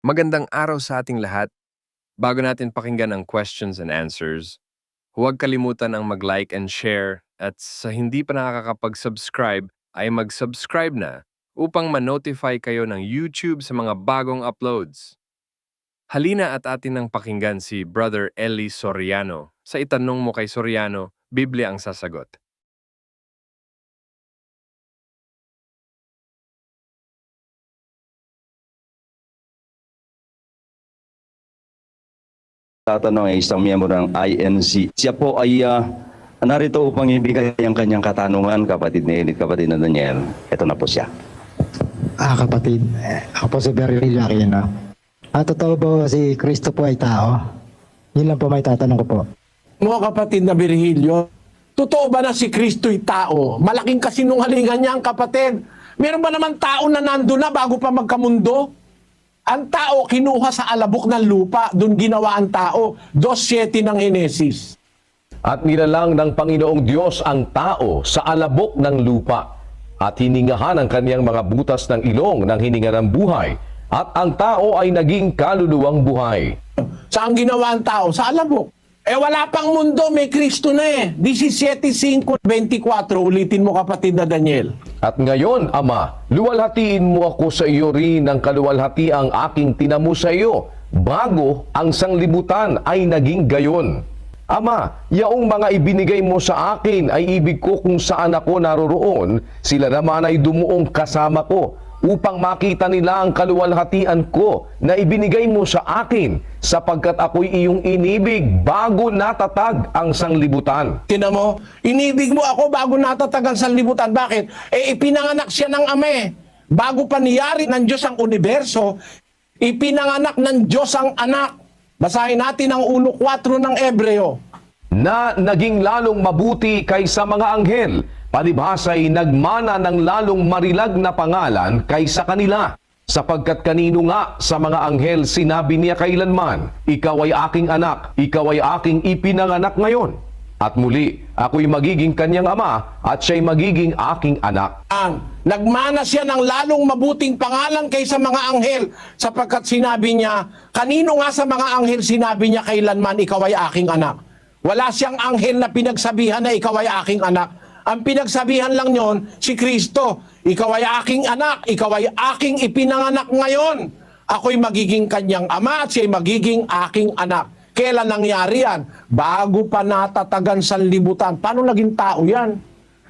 Magandang araw sa ating lahat. Bago natin pakinggan ang questions and answers, huwag kalimutan ang mag-like and share at sa hindi pa nakakapag-subscribe ay mag-subscribe na upang ma-notify kayo ng YouTube sa mga bagong uploads. Halina at atin nang pakinggan si Brother Eli Soriano. Sa itanong mo kay Soriano, Biblia ang sasagot. Tatanong ay isang miyembro ng INC. Siya po ay narito upang ibigay ang kanyang katanungan, kapatid ni Edith, kapatid na Daniel. Ito na po siya. Kapatid, ako po si Beryl Aquino. Totoo po si Kristo po ay tao? Yun lang po may tatanong ko po. Mga kapatid na Virgilio, totoo ba na si Kristo'y tao? Malaking kasinungalingan niya ang kapatid. Meron ba naman tao na nandun na bago pa magkamundo? Ang tao kinuha sa alabok ng lupa, doon ginawa ang tao. 2:7 ng Henesis. At nilalang ng Panginoong Diyos ang tao sa alabok ng lupa at hiningahan ang kaniyang mga butas ng ilong ng hininga ng buhay at ang tao ay naging kaluluwang buhay. Saan ginawa ang tao? Sa alabok. Wala pang mundo, may Kristo na eh. 17:5-24, ulitin mo kapatid na Daniel. At ngayon, Ama, luwalhatiin mo ako sa iyo rin ng kaluwalhati ang aking tinamo sa iyo bago ang sanglibutan ay naging gayon. Ama, yaong mga ibinigay mo sa akin ay ibig ko kung saan ako naroroon, sila naman ay dumuong kasama ko upang makita nila ang kaluwalhatian ko na ibinigay mo sa akin sapagkat ako'y iyong inibig bago natatag ang sanglibutan. Tinan mo, inibig mo ako bago natatag ang sanlibutan. Bakit? Ipinanganak siya ng Ama eh. Bago pa niyari ng Diyos ang universo, ipinanganak ng Diyos ang anak. Basahin natin ang 1:4 ng Ebreo. Na naging lalong mabuti kaysa mga anghel, palibhasa'y nagmana ng lalong marilag na pangalan kaysa kanila. Sapagkat kanino nga sa mga anghel sinabi niya kailanman, ikaw ay aking anak, ikaw ay aking ipinanganak ngayon. At muli, ako'y magiging kanyang ama at siya'y magiging aking anak. Nagmana siya ng lalong mabuting pangalan kaysa mga anghel sapagkat sinabi niya, kanino nga sa mga anghel sinabi niya kailanman ikaw ay aking anak. Wala siyang anghel na pinagsabihan na ikaw ay aking anak. Ang pinagsabihan lang yon si Kristo. Ikaw ay aking anak, ikaw ay aking ipinanganak ngayon. Ako'y magiging kanyang ama at siya'y magiging aking anak. Kailan nangyari yan? Bago pa natatagan sa libutan. Paano naging tao yan?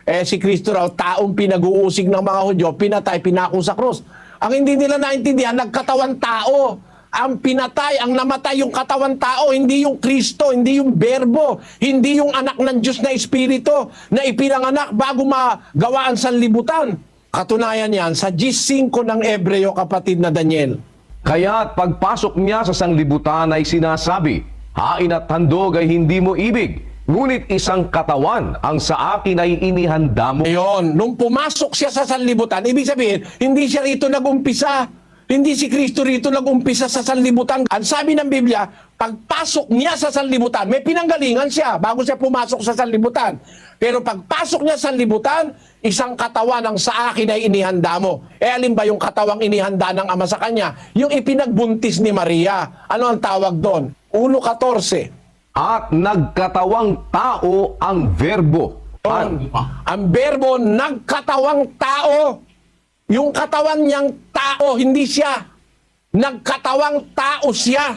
Si Kristo raw, taong pinag-uusig ng mga Hudyo, pinatay, pinako sa krus. Ang hindi nila naintindihan, nagkatawan tao. Ang pinatay, ang namatay yung katawan tao, hindi yung Kristo, hindi yung Berbo, hindi yung anak ng Diyos na Espiritu na ipinanganak bago magawa ang sanlibutan. Katunayan yan sa 10:5 ng Ebreo, kapatid na Daniel. Kaya't pagpasok niya sa sanglibutan ay sinasabi, hain at handog ay hindi mo ibig, ngunit isang katawan ang sa akin ay inihanda mo. Ngayon, nung pumasok siya sa sanlibutan, ibig sabihin, hindi siya rito nag-umpisa. Hindi si Kristo rito nag-umpisa sa sanlibutan. Ang sabi ng Biblia, pagpasok niya sa sanlibutan, may pinanggalingan siya bago siya pumasok sa sanlibutan. Pero pagpasok niya sa sanlibutan, isang katawan ang sa akin ay inihanda mo. Alin ba yung katawang inihanda ng Ama sa kanya? Yung ipinagbuntis ni Maria. Ano ang tawag doon? 1:14. At nagkatawang tao ang verbo. Ang verbo, nagkatawang tao. Yung katawan niyang tao, hindi siya. Nagkatawang tao siya.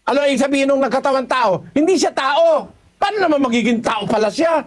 Ano yung sabihin ng nagkatawang tao? Hindi siya tao. Paano naman magiging tao pala siya?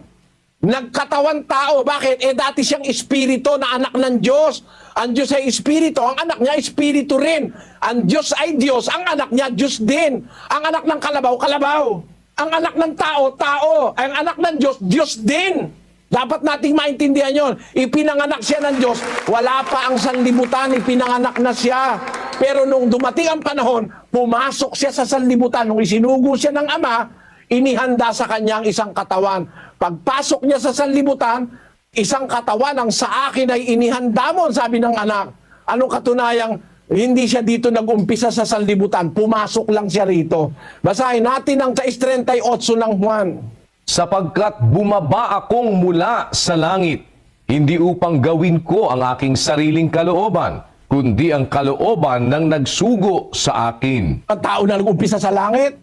Nagkatawang tao. Bakit? Dati siyang espiritu na anak ng Diyos. Ang Diyos ay espiritu. Ang anak niya espiritu rin. Ang Diyos ay Diyos. Ang anak niya Diyos din. Ang anak ng kalabaw, kalabaw. Ang anak ng tao, tao. Ang anak ng Diyos, Diyos din. Dapat nating maintindihan yon. Ipinanganak siya ng Diyos. Wala pa ang sanlibutan, ipinanganak na siya. Pero nung dumating ang panahon, pumasok siya sa sanlibutan. Nung isinugo siya ng Ama, inihanda sa kanyang isang katawan. Pagpasok niya sa sanlibutan, isang katawan ang sa akin ay inihanda mo, sabi ng anak. Anong katunayang hindi siya dito nag-umpisa sa sanlibutan, pumasok lang siya rito. Basahin natin ang 6:38 ng Juan. Sapagkat bumaba akong mula sa langit, hindi upang gawin ko ang aking sariling kalooban, kundi ang kalooban ng nagsugo sa akin. Ang tao na nag-umpisa sa langit,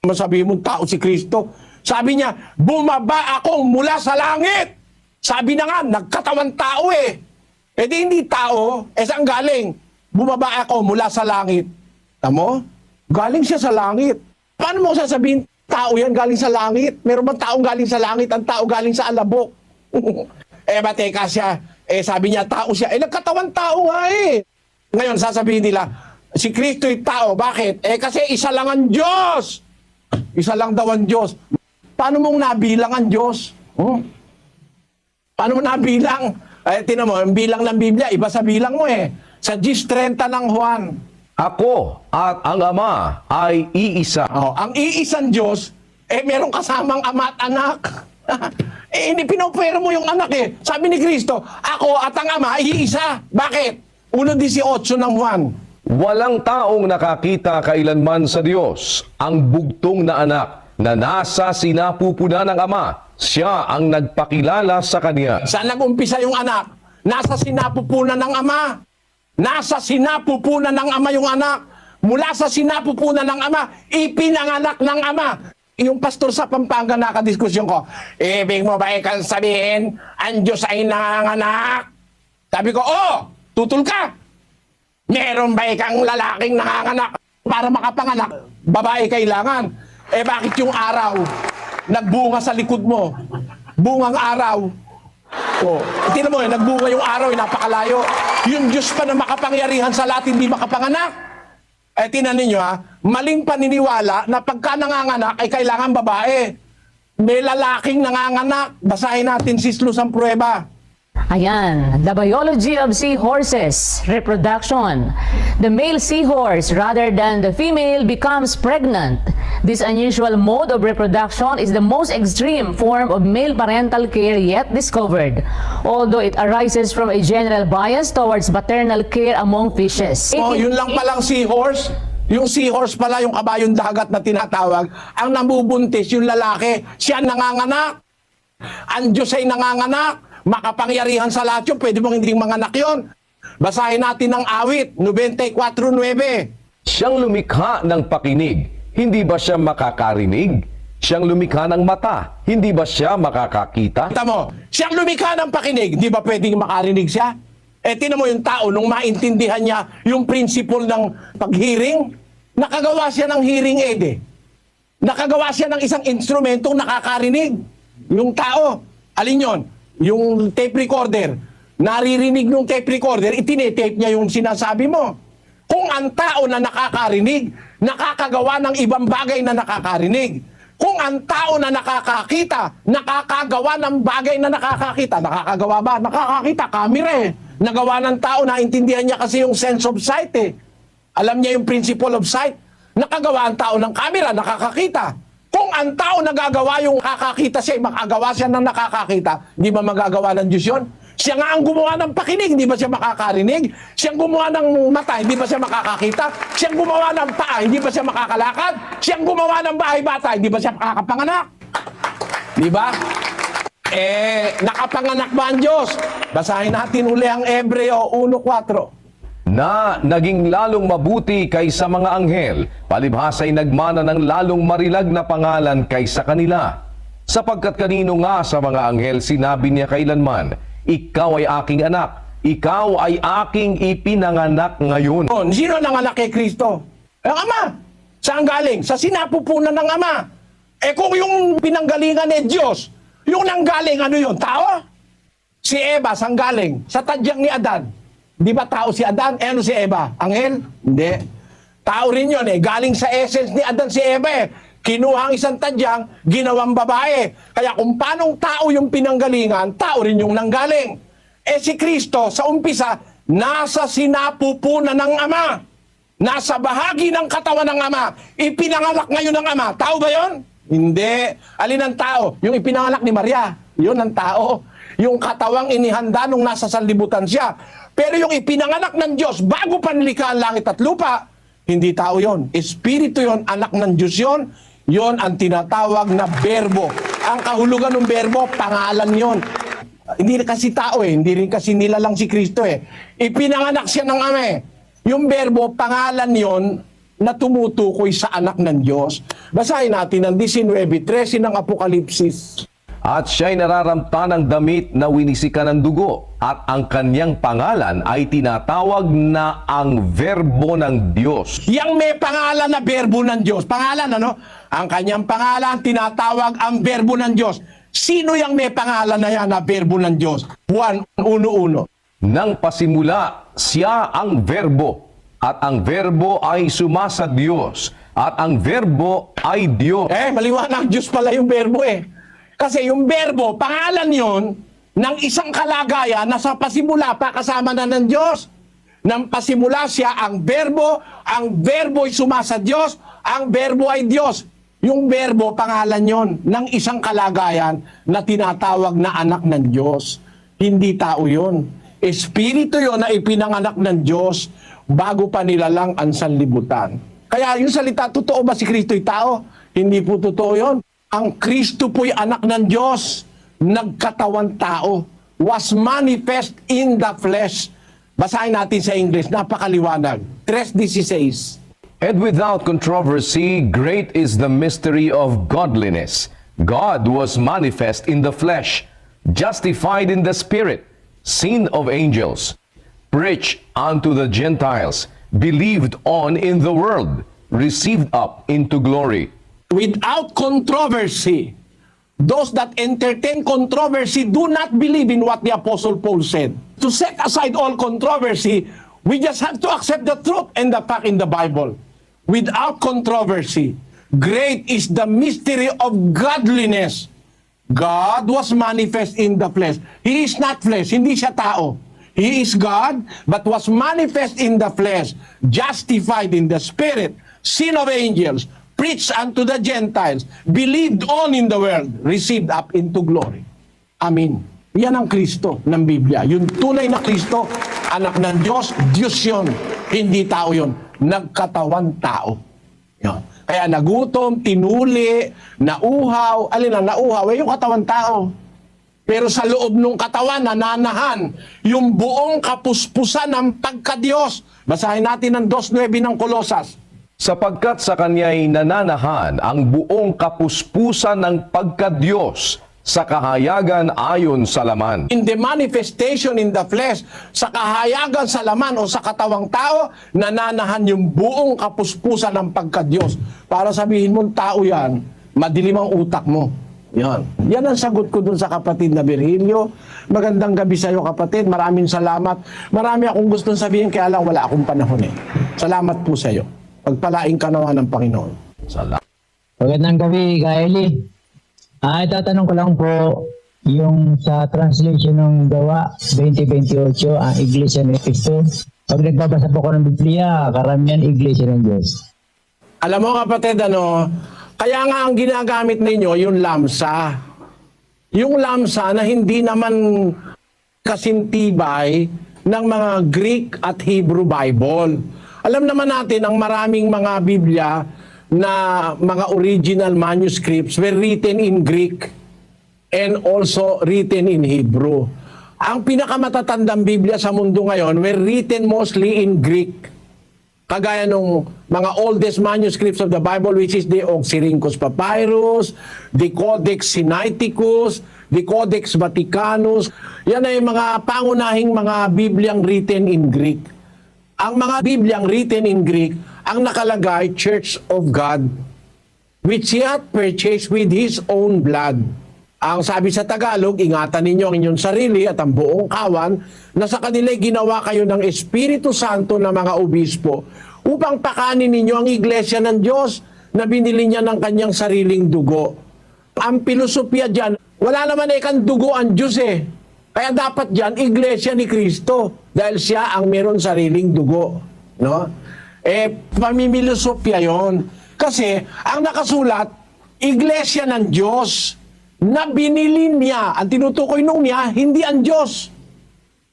masabi mong tao si Kristo. Sabi niya, bumaba ako mula sa langit. Sabi na nga, nagkatawan tao eh. E di hindi tao, saan galing? Bumaba ako mula sa langit. Tamo? Galing siya sa langit. Paano mo sasabihin, tao yan galing sa langit? Meron bang taong galing sa langit? Ang tao galing sa alabok. Teka siya. Sabi niya, tao siya. Nagkatawan tao nga eh. Ngayon, sasabihin nila, si Kristo'y tao. Bakit? Kasi isa lang ang Diyos. Isa lang daw ang Diyos. Paano mong nabilang ang Diyos? Paano mo nabilang? Tinan mo, ang bilang ng Biblia, iba sa bilang mo eh. Sa 10:30 ng Juan. Ako at ang Ama ay iisa. Ang iisang Diyos, meron kasamang ama at anak. Hindi pinopera mo yung anak eh. Sabi ni Kristo, ako at ang Ama ay iisa. Bakit? 1:18 ng Juan. Walang taong nakakita kailanman sa Diyos ang bugtong na anak na nasa sinapupunan ng Ama. Siya ang nagpakilala sa Kanya. Saan nag-umpisa yung anak? Nasa sinapupunan ng Ama. Nasa sinapupunan ng Ama yung anak. Mula sa sinapupunan ng Ama, ipinanganak ng Ama. Yung pastor sa Pampanga nakadiskusyon ko, ibig mo ba ikang sabihin, ang Diyos ay nanganganak? Sabi ko, tutol ka. Meron ba ikang lalaking nanganganak para makapanganak? Babae kailangan. Bakit yung araw nagbunga sa likod mo? Bungang araw. Tingnan mo, nagbunga yung araw, napakalayo. Yung Diyos pa na makapangyarihan sa lahat, hindi makapanganak. Tingnan ninyo maling paniniwala na pagka nanganganak ay kailangan babae. May lalaking nanganganak. Basahin natin si Luz ang pruweba. Ayan, the biology of seahorses, reproduction. The male seahorse, rather than the female, becomes pregnant. This unusual mode of reproduction is the most extreme form of male parental care yet discovered, although it arises from a general bias towards maternal care among fishes. Yun lang palang seahorse. Yung seahorse pala, yung kabayong dagat na tinatawag, ang namubuntis, yung lalaki, siya nanganganak. Ang Diyos ay nanganganak. Makapangyarihan sa lahat yun, pwede mong hindi manganak yun. Basahin natin ang awit, 94:9. Siyang lumikha ng pakinig, hindi ba siya makakarinig? Siyang lumikha ng mata, hindi ba siya makakakita? Kita mo, siyang lumikha ng pakinig, di ba pwedeng makarinig siya? Tinan mo yung tao, nung maintindihan niya yung principle ng pag-hearing, nakagawa siya ng hearing aid eh. Nakagawa siya ng isang instrumentong nakakarinig. Yung tao, alin yon? Yung tape recorder, naririnig ng tape recorder, itinetape niya yung sinasabi mo. Kung ang tao na nakakarinig, nakakagawa ng ibang bagay na nakakarinig. Kung ang tao na nakakakita, nakakagawa ng bagay na nakakakita. Nakakagawa ba? Nakakakita, camera eh. Nagawa ng tao, naintindihan niya kasi yung sense of sight eh. Alam niya yung principle of sight. Nakagawa ang tao ng camera, nakakakita. Kung ang tao nagagawa yung kakakita siya, makagawa siya ng nakakakita, di ba magagawa ng Diyos yun? Siya nga ang gumawa ng pakinig, hindi ba siya makakarinig? Siyang gumawa ng mata, hindi ba siya makakakita? Siyang gumawa ng paa, hindi ba siya makakalakad? Siyang gumawa ng bahay bata, hindi ba siya makakapanganak? Di ba? Nakapanganak ba ang Diyos? Basahin natin uli ang Hebreo 1:4. Na naging lalong mabuti kaysa mga anghel, palibhasa'y nagmana ng lalong marilag na pangalan kaysa kanila. Sapagkat kanino nga sa mga anghel sinabi niya kailanman, ikaw ay aking anak, ikaw ay aking ipinanganak ngayon. Sino nanganak kay Kristo? Ang Ama. Saan galing? Sa sinapupunan ng Ama. Kung yung pinanggalingan ni Diyos, yung nanggaling ano yun? Tao? Si Eva, saan galing? Sa tadyang ni Adan. Di ba tao si Adan? Ano si Eva? Anghel? Hindi. Tao rin yun eh. Galing sa essence ni Adan si Eva eh. Kinuha ang isang tadyang, ginawang babae. Kaya kung paanong tao yung pinanggalingan, tao rin yung nanggaling. Si Kristo, sa umpisa, nasa sinapupunan ng Ama. Nasa bahagi ng katawan ng Ama. Ipinanganak ngayon ng Ama. Tao ba yun? Hindi. Alin ang tao? Yung ipinanganak ni Maria. Yun ang tao. Yung katawang inihanda nung nasa sanlibutan siya. Pero yung ipinanganak ng Diyos bago pa nilikha ang langit at lupa, hindi tao yon. Espiritu yon, anak ng Diyos yon. Yon ang tinatawag na berbo. Ang kahulugan ng berbo, pangalan yon. Hindi kasi tao hindi rin kasi nilalang si Kristo Ipinanganak siya ng Ama Yung berbo, pangalan yon na tumutukoy sa anak ng Diyos. Basahin natin ang 19:13 ng Apokalipsis. At siya'y nararamta ng damit na winisikan ng dugo, at ang kanyang pangalan ay tinatawag na ang Verbo ng Diyos. Yang may pangalan na berbo ng Diyos. Pangalan, ano? Ang kanyang pangalan, tinatawag ang berbo ng Diyos. Sino yung may pangalan na yan na berbo ng Diyos? Juan 1:1. Nang pasimula, siya ang Verbo, at ang Verbo ay sumasa Diyos, at ang Verbo ay Diyos. Maliwanag, Diyos pala yung berbo Kasi yung berbo, pangalan yon ng isang kalagayan na sa pasimula pa kasama na ng Diyos. Nang pasimula siya ang berbo ay sumasa Diyos, ang berbo ay Diyos. Yung berbo, pangalan yon ng isang kalagayan na tinatawag na anak ng Diyos. Hindi tao yon. Espiritu yon na ipinanganak ng Diyos bago pa nilalang ang sanlibutan. Kaya yung salita, totoo ba si Kristo'y tao? Hindi po totoo yon. Ang Kristo po'y anak ng Diyos, nagkatawan tao, was manifest in the flesh. Basahin natin sa English, napakaliwanag. 3:16. And without controversy, great is the mystery of godliness. God was manifest in the flesh, justified in the spirit, seen of angels, preached unto the Gentiles, believed on in the world, received up into glory. Without controversy, those that entertain controversy do not believe in what the Apostle Paul said. To set aside all controversy, we just have to accept the truth and the fact in the Bible. Without controversy, great is the mystery of godliness. God was manifest in the flesh. He is not flesh, hindi siya tao. He is God, but was manifest in the flesh, justified in the spirit, seen of angels, preached unto the Gentiles, believed on in the world, received up into glory. Amen. Yan ang Kristo ng Biblia. Yung tunay na Kristo, anak ng Diyos, Diyos yun. Hindi tao yun. Nagkatawan tao. Yun. Kaya nagutom, tinuli, nauhaw. Alin ang nauhaw? Yung katawan tao. Pero sa loob ng katawan, nananahan yung buong kapuspusan ng pagka-Diyos. Basahin natin ang 2:9 ng Kolosas. Sapagkat sa kanya'y nananahan ang buong kapuspusan ng pagka-Diyos sa kahayagan ayon sa laman. In the manifestation in the flesh, sa kahayagan sa laman o sa katawang tao, nananahan yung buong kapuspusan ng pagka-Diyos. Para sabihin mong tao yan, madilim ang utak mo. Yan. Yan ang sagot ko dun sa kapatid na Virgilio. Magandang gabi sa iyo kapatid. Maraming salamat. Marami akong gustong sabihin kaya lang wala akong panahon Salamat po sa iyo. Pagpalaing ka nawa ng Panginoon. Salamat. Magandang gabi, Kaeli. Itatanong ko lang po yung sa translation ng Gawa 20:28, ang Iglesia ng Cristo. Pag nagbabasa po ko ng Biblia, karamihan Iglesia ng Diyos. Alam mo kapatid, kaya nga ang ginagamit ninyo yung lamsa. Yung lamsa na hindi naman kasintibay ng mga Greek at Hebrew Bible. Alam naman natin ang maraming mga Biblia na mga original manuscripts were written in Greek and also written in Hebrew. Ang pinakamatatandang Biblia sa mundo ngayon were written mostly in Greek. Kagaya nung mga oldest manuscripts of the Bible, which is the Oxyrhynchus Papyrus, the Codex Sinaiticus, the Codex Vaticanus. Yan ay mga pangunahing mga Bibliang written in Greek. Ang mga Bibliang written in Greek, ang nakalagay, Church of God, which He hath purchased with His own blood. Ang sabi sa Tagalog, ingatan ninyo ang inyong sarili at ang buong kawan na sa kanila ginawa kayo ng Espiritu Santo na mga obispo upang pakanin ninyo ang iglesia ng Diyos na binili niya ng kanyang sariling dugo. Ang pilosopya dyan, wala naman kang dugo ang Diyos Kaya dapat dyan, iglesia ni Kristo dahil siya ang meron sariling dugo. No? Pamimilosopya yon. Kasi ang nakasulat, iglesia ng Diyos na binili niya. Ang tinutukoy nung niya, hindi ang Diyos.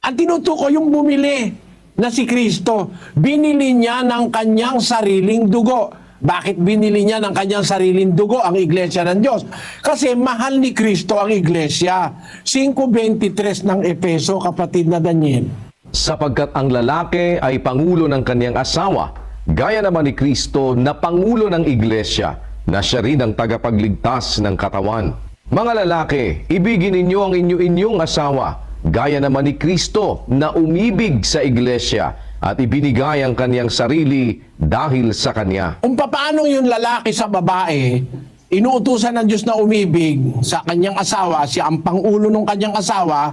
Ang tinutukoy yung bumili na si Kristo. Binili niya ng kanyang sariling dugo. Bakit binili niya ng kanyang sariling dugo ang iglesia ng Diyos? Kasi mahal ni Kristo ang iglesia. 5:23 ng Efeso, kapatid na Daniel. Sapagkat ang lalaki ay pangulo ng kanyang asawa, gaya naman ni Kristo na pangulo ng iglesia, na siya rin ang tagapagligtas ng katawan. Mga lalaki, ibigin ninyo ang inyong asawa, gaya naman ni Kristo na umibig sa iglesia at ibinigay ang kanyang sarili dahil sa kanya. Kung paano yung lalaki sa babae, inuutusan ng Diyos na umibig sa kanyang asawa, siya ang pangulo ng kanyang asawa,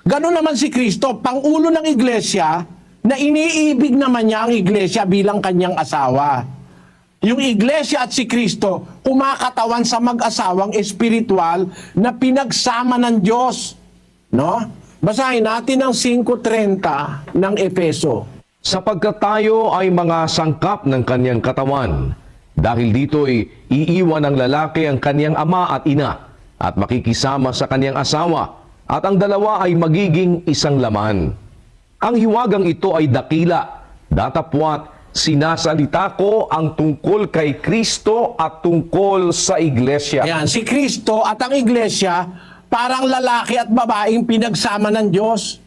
gano'n naman si Kristo, pangulo ng iglesia, na iniibig naman niya ang iglesia bilang kanyang asawa. Yung iglesia at si Kristo, kumakatawan sa mag-asawang espiritual na pinagsama ng Diyos. No? Basahin natin ang 5:30 ng Efeso. Sapagkat tayo ay mga sangkap ng kanyang katawan. Dahil dito'y iiwan ng lalaki ang kanyang ama at ina at makikisama sa kanyang asawa at ang dalawa ay magiging isang laman. Ang hiwagang ito ay dakila, datapwat sinasalita ko ang tungkol kay Kristo at tungkol sa iglesia. Ayan, si Kristo at ang iglesia, parang lalaki at babaeng pinagsama ng Diyos.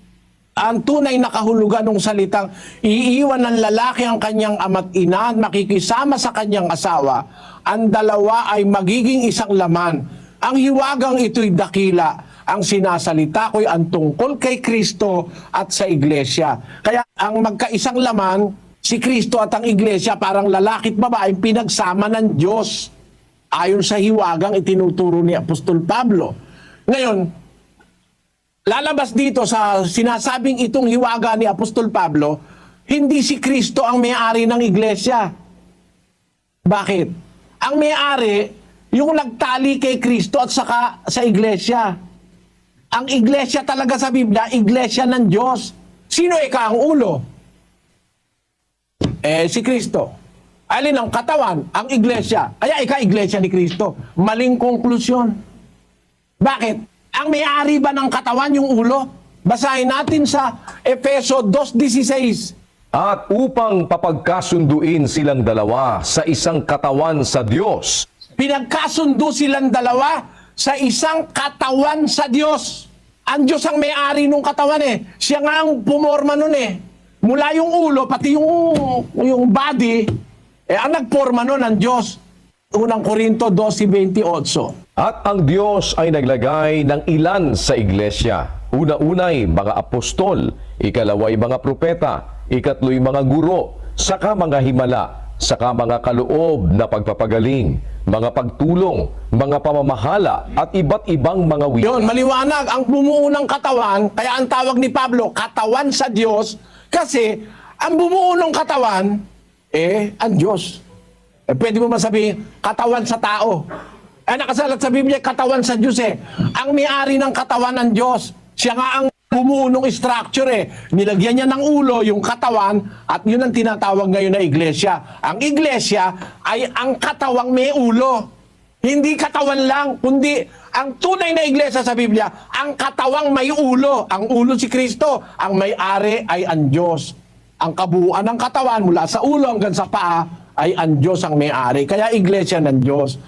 Ang tunay na kahulugan ng salitang iiwan ng lalaki ang kanyang ama't ina at makikisama sa kanyang asawa, ang dalawa ay magiging isang laman. Ang hiwagang ito'y dakila. Ang sinasalita ko'y ang tungkol kay Kristo at sa iglesia. Kaya ang magkaisang laman, si Kristo at ang iglesia, parang lalaki at babae pinagsama ng Diyos. Ayon sa hiwagang itinuturo ni Apostol Pablo. Ngayon, lalabas dito sa sinasabing itong hiwaga ni Apostol Pablo, hindi si Kristo ang may-ari ng iglesia. Bakit? Ang may-ari, yung nagtali kay Kristo at saka sa iglesia. Ang iglesia talaga sa Biblia, iglesia ng Diyos. Sino ika ang ulo? Si Kristo. Alin ang katawan? Ang iglesia. Kaya ika iglesia ni Kristo. Maling konklusyon. Bakit? Ang may-ari ba ng katawan yung ulo? Basahin natin sa Efeso 2:16. At upang papagkasunduin silang dalawa sa isang katawan sa Diyos. Pinagkasundo silang dalawa sa isang katawan sa Diyos. Ang Diyos ang may-ari ng katawan eh. Siya nga ang pumorma nun eh. Mula yung ulo, pati yung body, ang nagporma nun ang Diyos. Unang Korinto 12:28. At ang Diyos ay naglagay ng ilan sa iglesia. Una-unay mga apostol, ikalaway mga propeta, ikatloy mga guro, saka mga himala, saka mga kaloob na pagpapagaling, mga pagtulong, mga pamamahala, at iba't ibang mga wika. Yun, maliwanag. Ang bumuo ng katawan, kaya ang tawag ni Pablo, katawan sa Diyos, kasi ang bumuo ng katawan, ang Diyos. Pwede mo masabihin, katawan sa tao. Nakasalat sa Biblia, katawan sa Diyos eh. Ang may-ari ng katawan ng Diyos. Siya nga ang bumuo ng structure eh. Nilagyan niya ng ulo yung katawan at yun ang tinatawag ngayon na iglesia. Ang iglesia ay ang katawang may ulo. Hindi katawan lang, kundi ang tunay na iglesia sa Biblia, ang katawang may ulo. Ang ulo si Kristo, ang may-ari ay ang Diyos. Ang kabuuan ng katawan mula sa ulo hanggang sa paa ay ang Diyos ang may-ari. Kaya iglesia ng Diyos.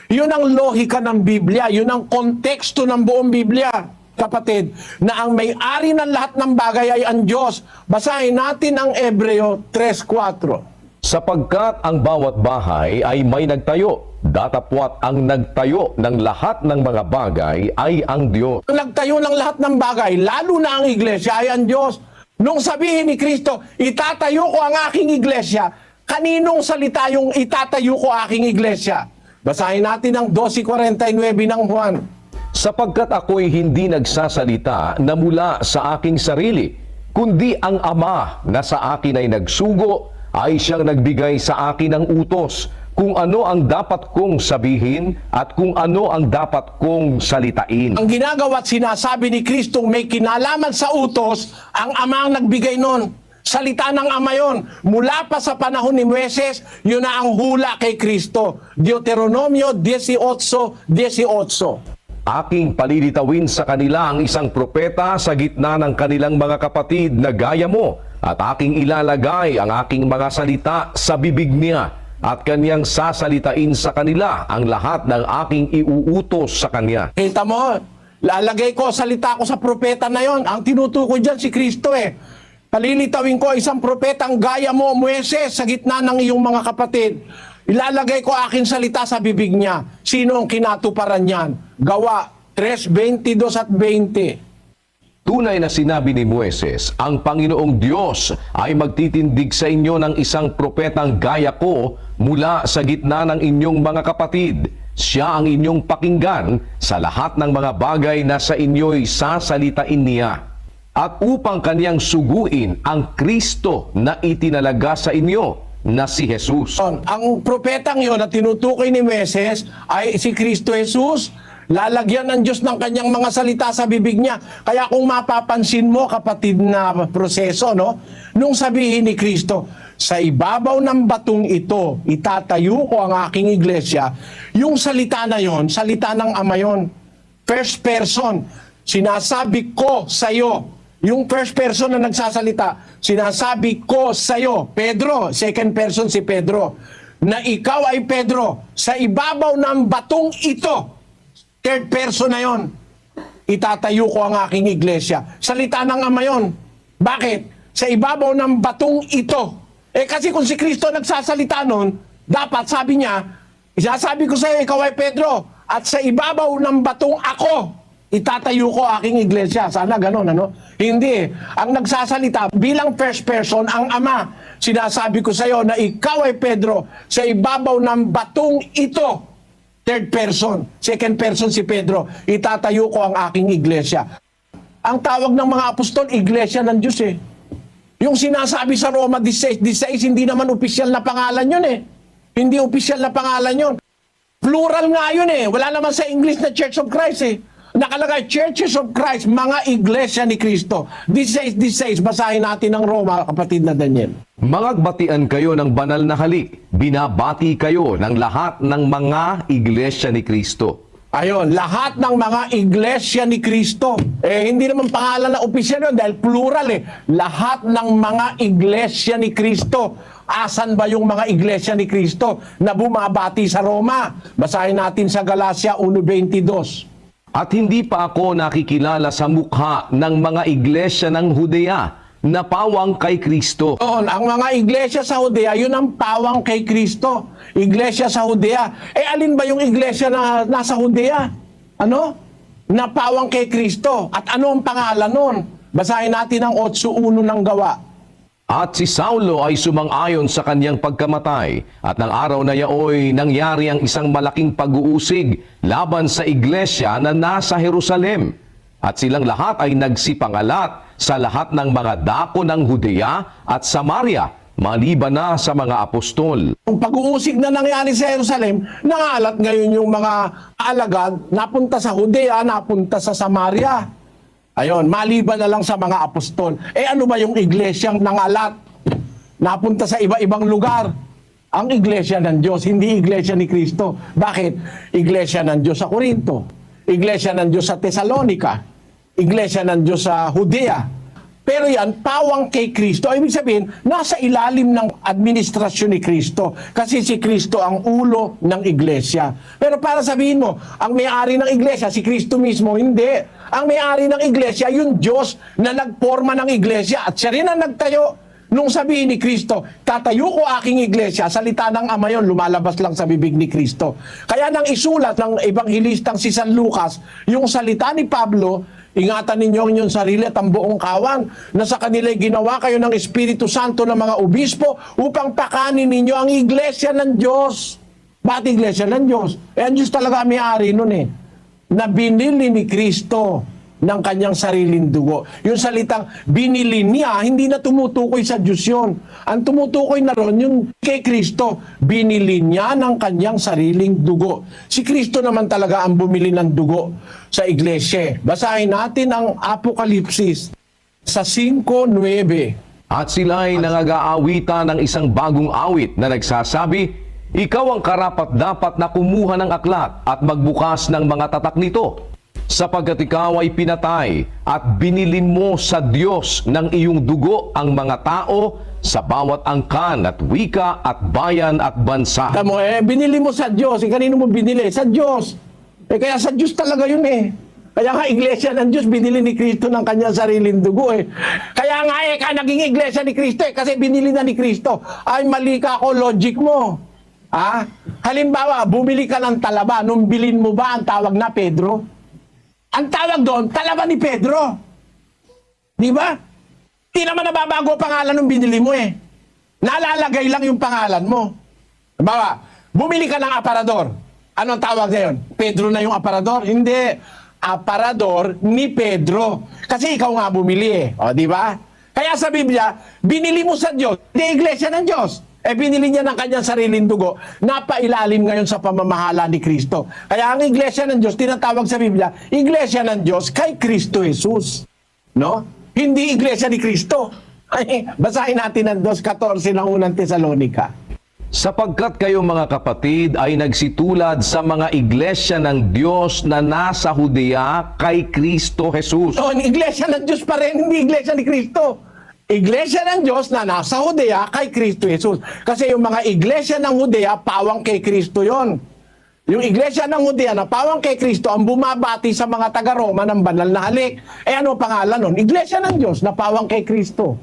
Yun ang lohika ng Biblia. Yun ang konteksto ng buong Biblia, kapatid. Na ang may-ari ng lahat ng bagay ay ang Diyos. Basahin natin ang Hebreo 3:4. Sapagkat ang bawat bahay ay may nagtayo, datapwat ang nagtayo ng lahat ng mga bagay ay ang Diyos. Ang nagtayo ng lahat ng bagay, lalo na ang iglesia, ay ang Diyos. Nung sabihin ni Kristo, itatayo ko ang aking iglesia, kaninong salita yung itatayo ko aking iglesia? Basahin natin ang 12:49 ng Juan. Sapagkat ako'y hindi nagsasalita na mula sa aking sarili, kundi ang Ama na sa akin ay nagsugo, ay siyang nagbigay sa akin ng utos, kung ano ang dapat kong sabihin at kung ano ang dapat kong salitain. Ang ginagawa at sinasabi ni Kristong may kinalaman sa utos, ang Ama ang nagbigay nun. Salita ng Ama yon. Mula pa sa panahon ni Moises, yun na ang hula kay Kristo. Deuteronomio 18:18. Aking palilitawin sa kanila ang isang propeta sa gitna ng kanilang mga kapatid na gaya mo, at aking ilalagay ang aking mga salita sa bibig niya, at kanyang sasalitain sa kanila ang lahat ng aking iuutos sa kanya. Kita mo, lalagay ko, salita ko sa propeta na yon. Ang tinutukoy dyan si Kristo eh. Palilitawin ko isang propetang gaya mo, Moises, sa gitna ng iyong mga kapatid. Ilalagay ko aking salita sa bibig niya. Sino ang kinatuparan niyan? Gawa 3:22 at 20. Tunay na sinabi ni Moises, ang Panginoong Diyos ay magtitindig sa inyo ng isang propetang gaya ko mula sa gitna ng inyong mga kapatid. Siya ang inyong pakinggan sa lahat ng mga bagay na sa inyo'y sasalitain niya. At upang kaniyang suguin ang Kristo na itinalaga sa inyo na si Jesus. Ang propetang yon na tinutukoy ni Moises ay si Kristo Jesus. Lalagyan ng Diyos ng kanyang mga salita sa bibig niya. Kaya kung mapapansin mo, kapatid na proseso, no? Nung sabihin ni Kristo, sa ibabaw ng batong ito, itatayo ko ang aking iglesia, yung salita na yon, salita ng Ama yon. First person, sinasabi ko sa iyo. Yung first person na nagsasalita, sinasabi ko sa iyo. Pedro, second person si Pedro, na ikaw ay Pedro, sa ibabaw ng batong ito, third person na yon, itatayo ko ang aking iglesia. Salita ng Ama yon. Bakit? Sa ibabaw ng batong ito. Kasi kung si Kristo nagsasalita nun, dapat sabi niya, isasabi ko sa iyo, ikaw ay Pedro, at sa ibabaw ng batong ako, itatayo ko aking iglesia. Sana ganon, ano? Hindi. Ang nagsasalita bilang first person, ang Ama. Sinasabi ko sa iyo na ikaw ay Pedro, sa ibabaw ng batong ito, third person, second person si Pedro, itatayo ko ang aking iglesia. Ang tawag ng mga apostol, iglesia ng Diyos eh. Yung sinasabi sa Roma 16:16, hindi naman opisyal na pangalan yun eh. Hindi opisyal na pangalan yun. Plural nga yun eh. Wala naman sa English na Church of Christ eh. Nakalagay, Churches of Christ, mga iglesia ni Kristo. 16:16, basahin natin ang Roma, kapatid na Daniel. Mangagbatian kayo ng banal na halik. Binabati kayo ng lahat ng mga iglesia ni Kristo. Ayon, lahat ng mga iglesia ni Kristo. Hindi naman pangalan na opisyal yun dahil plural eh. Lahat ng mga iglesia ni Kristo. Asan ba yung mga iglesia ni Kristo na bumabati sa Roma? Basahin natin sa Galacia 1:22. At hindi pa ako nakikilala sa mukha ng mga iglesia ng Judea na pawang kay Kristo. Doon, ang mga iglesia sa Judea, yun ang pawang kay Kristo. Iglesia sa Judea. Alin ba yung iglesia na nasa Judea? Ano? Na pawang kay Kristo. At ano ang pangalan nun? Basahin natin ang 8:1 ng Gawa. At si Saulo ay sumang-ayon sa kanyang pagkamatay, at ng araw na yaoy nangyari ang isang malaking pag-uusig laban sa iglesia na nasa Jerusalem. At silang lahat ay nagsipangalat sa lahat ng mga dako ng Judea at Samaria, maliban na sa mga apostol. Kung pag-uusig na nangyari sa Jerusalem, nangalat ngayon yung mga alagad, napunta sa Judea, napunta sa Samaria. Ayon, maliban na lang sa mga apostol. Ano ba yung iglesyang nangalat? Napunta sa iba-ibang lugar. Ang iglesia ng Diyos, hindi iglesia ni Kristo. Bakit? Iglesia ng Diyos sa Corinto. Iglesia ng Diyos sa Thessalonica. Iglesia ng Diyos sa Judea. Pero yan, pawang kay Kristo. Ibig sabihin, nasa ilalim ng administrasyon ni Kristo. Kasi si Kristo ang ulo ng iglesia. Pero para sabihin mo, ang may-ari ng iglesia, si Kristo mismo, hindi. Ang may-ari ng iglesia, yung Diyos na nagporma ng iglesia. At siya rin ang nagtayo. Nung sabihin ni Kristo, tatayo ko aking iglesia, salita ng Ama yun, lumalabas lang sa bibig ni Kristo. Kaya nang isulat ng ebanghilistang si San Lucas, yung salita ni Pablo, ingatan ninyo ang inyong sarili at ang buong kawan na sa kanila'y ginawa kayo ng Espiritu Santo ng mga obispo upang pakanin ninyo ang iglesia ng Diyos. Bakit iglesia ng Diyos? Ang Diyos talaga may-ari nun eh. Na binili ni Kristo ng kanyang sariling dugo. Yung salitang binili niya, hindi na tumutukoy sa Diyos yun. Ang tumutukoy na ron yung kay Kristo. Binili niya ng kanyang sariling dugo. Si Kristo naman talaga ang bumili ng dugo sa iglesia. Basahin natin ang Apokalipsis sa 5:9. At sila ay nangag-aawitan ng isang bagong awit na nagsasabi, ikaw ang karapat-dapat na kumuha ng aklat at magbukas ng mga tatak nito. sapagkat ikaw ay pinatay at binili mo sa Diyos ng iyong dugo ang mga tao sa bawat angkan at wika at bayan at bansa. Tamo, binili mo sa Diyos. Kanino mo binili? Sa Diyos. Kaya sa Diyos talaga yun Kaya nga iglesia ng Diyos, binili ni Kristo ng kanyang sariling dugo Kaya nga naging iglesia ni Kristo kasi binili na ni Kristo. Ay, mali ka ako, logic mo. Halimbawa, bumili ka ng talaba. Nung bilin mo ba ang tawag na Pedro? Ang tawag doon, talaba ni Pedro. Di ba? Di naman nababago ang pangalan nung binili mo Nalalagay lang yung pangalan mo. Halimbawa, bumili ka ng aparador. Anong tawag ngayon? Pedro na yung aparador? Hindi. Aparador ni Pedro. Kasi ikaw nga bumili O, di ba? Kaya sa Biblia, binili mo sa Diyos. Hindi iglesia ng Diyos. Binili niya ng kanyang sariling dugo. Napailalim ngayon sa pamamahala ni Kristo. Kaya ang iglesia ng Diyos, tinatawag sa Biblia, iglesia ng Diyos kay Kristo Jesus. No? Hindi iglesia ni Kristo. Basahin natin ang 2:14 ng unang Tesalonica. Sapagkat kayo mga kapatid ay nagsitulad sa mga iglesia ng Diyos na nasa Judea kay Kristo Jesus. So, iglesia ng Diyos pa rin, hindi iglesia ni Kristo. Iglesia ng Diyos na nasa Judea kay Kristo Jesus. Kasi yung mga iglesia ng Judea, pawang kay Kristo yon. Yung iglesia ng Judea na pawang kay Kristo ang bumabati sa mga taga-Roma ng banal na halik. Ano pangalan nun? Iglesia ng Diyos na pawang kay Kristo.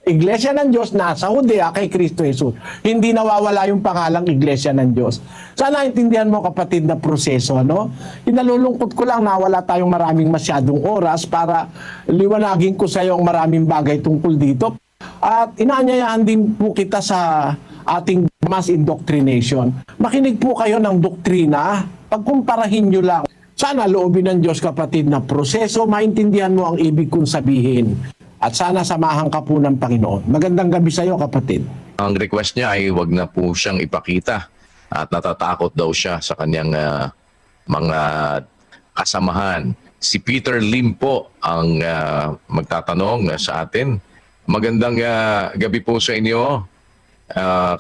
Iglesia ng Diyos nasa Judea kay Kristo Jesus. Hindi nawawala yung pangalang Iglesia ng Diyos. Sana intindihan mo kapatid na proseso, Inalulungkot ko lang na wala tayong maraming masyadong oras para liwanagin ko sa iyo ang maraming bagay tungkol dito. At inaanyayahan din po kita sa ating mass indoctrination. Makinig po kayo ng doktrina, pagkumparahin nyo lang. Sana loobin ng Diyos kapatid na proseso, maintindihan mo ang ibig kong sabihin. At sana samahan ka po ng Panginoon. Magandang gabi sa iyo, kapatid. Ang request niya ay wag na po siyang ipakita at natatakot daw siya sa kanyang mga kasamahan. Si Peter Lim po ang magtatanong sa atin. Magandang gabi po sa inyo,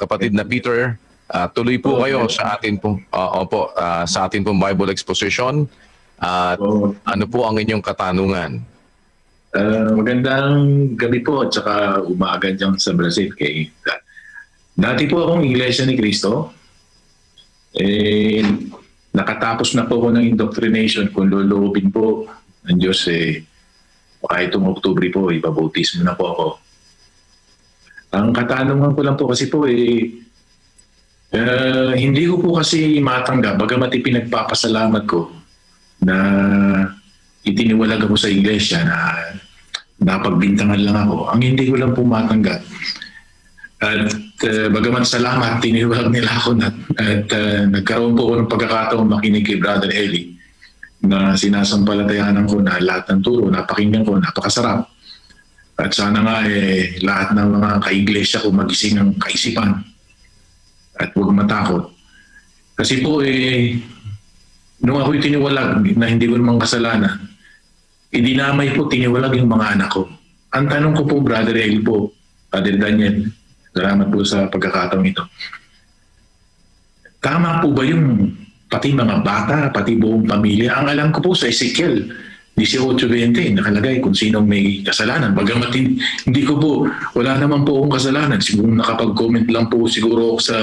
kapatid na Peter. Tuloy po kayo sa atin pong sa atin pong Bible exposition. At ano po ang inyong katanungan? Magandang gabi po at saka umaga dyan sa Brazil. Dati po akong Iglesia ni Cristo. Nakatapos na po ako ng indoctrination. Kung loloobin po ng Diyos, kahit itong Oktubre po, ibabautismo na po ako. Ang katanungan ko lang po kasi po, hindi ko po kasi matanggap, bagamat ipinagpapasalamat ko na itiniwalag ako sa iglesia na napagbintangan lang ako. Ang hindi ko lang po matanggap. At bagamat salamat, tiniwalag nila ako at nagkaroon po ako ng pagkakataon makinig kay Brother Eli na sinasampalatayanan ko na lahat ng turo, napakinggan ko, napakasarap. At sana nga lahat ng mga kaiglesia ko magising ng kaisipan at huwag matakot. Kasi po nung ako'y tiniwalag na hindi ko namang kasalanan, idinamay po, tiniwalag yung mga anak ko. Ang tanong ko po, Brother Eli po, Brother Daniel, salamat po sa pagkakataon ito. Tama po ba yung pati mga bata, pati buong pamilya? Ang alam ko po sa Ezekiel 18:20, nakalagay kung sinong may kasalanan. Bagamat hindi ko po, wala naman po akong kasalanan. Siguro nakapag-comment lang po siguro ako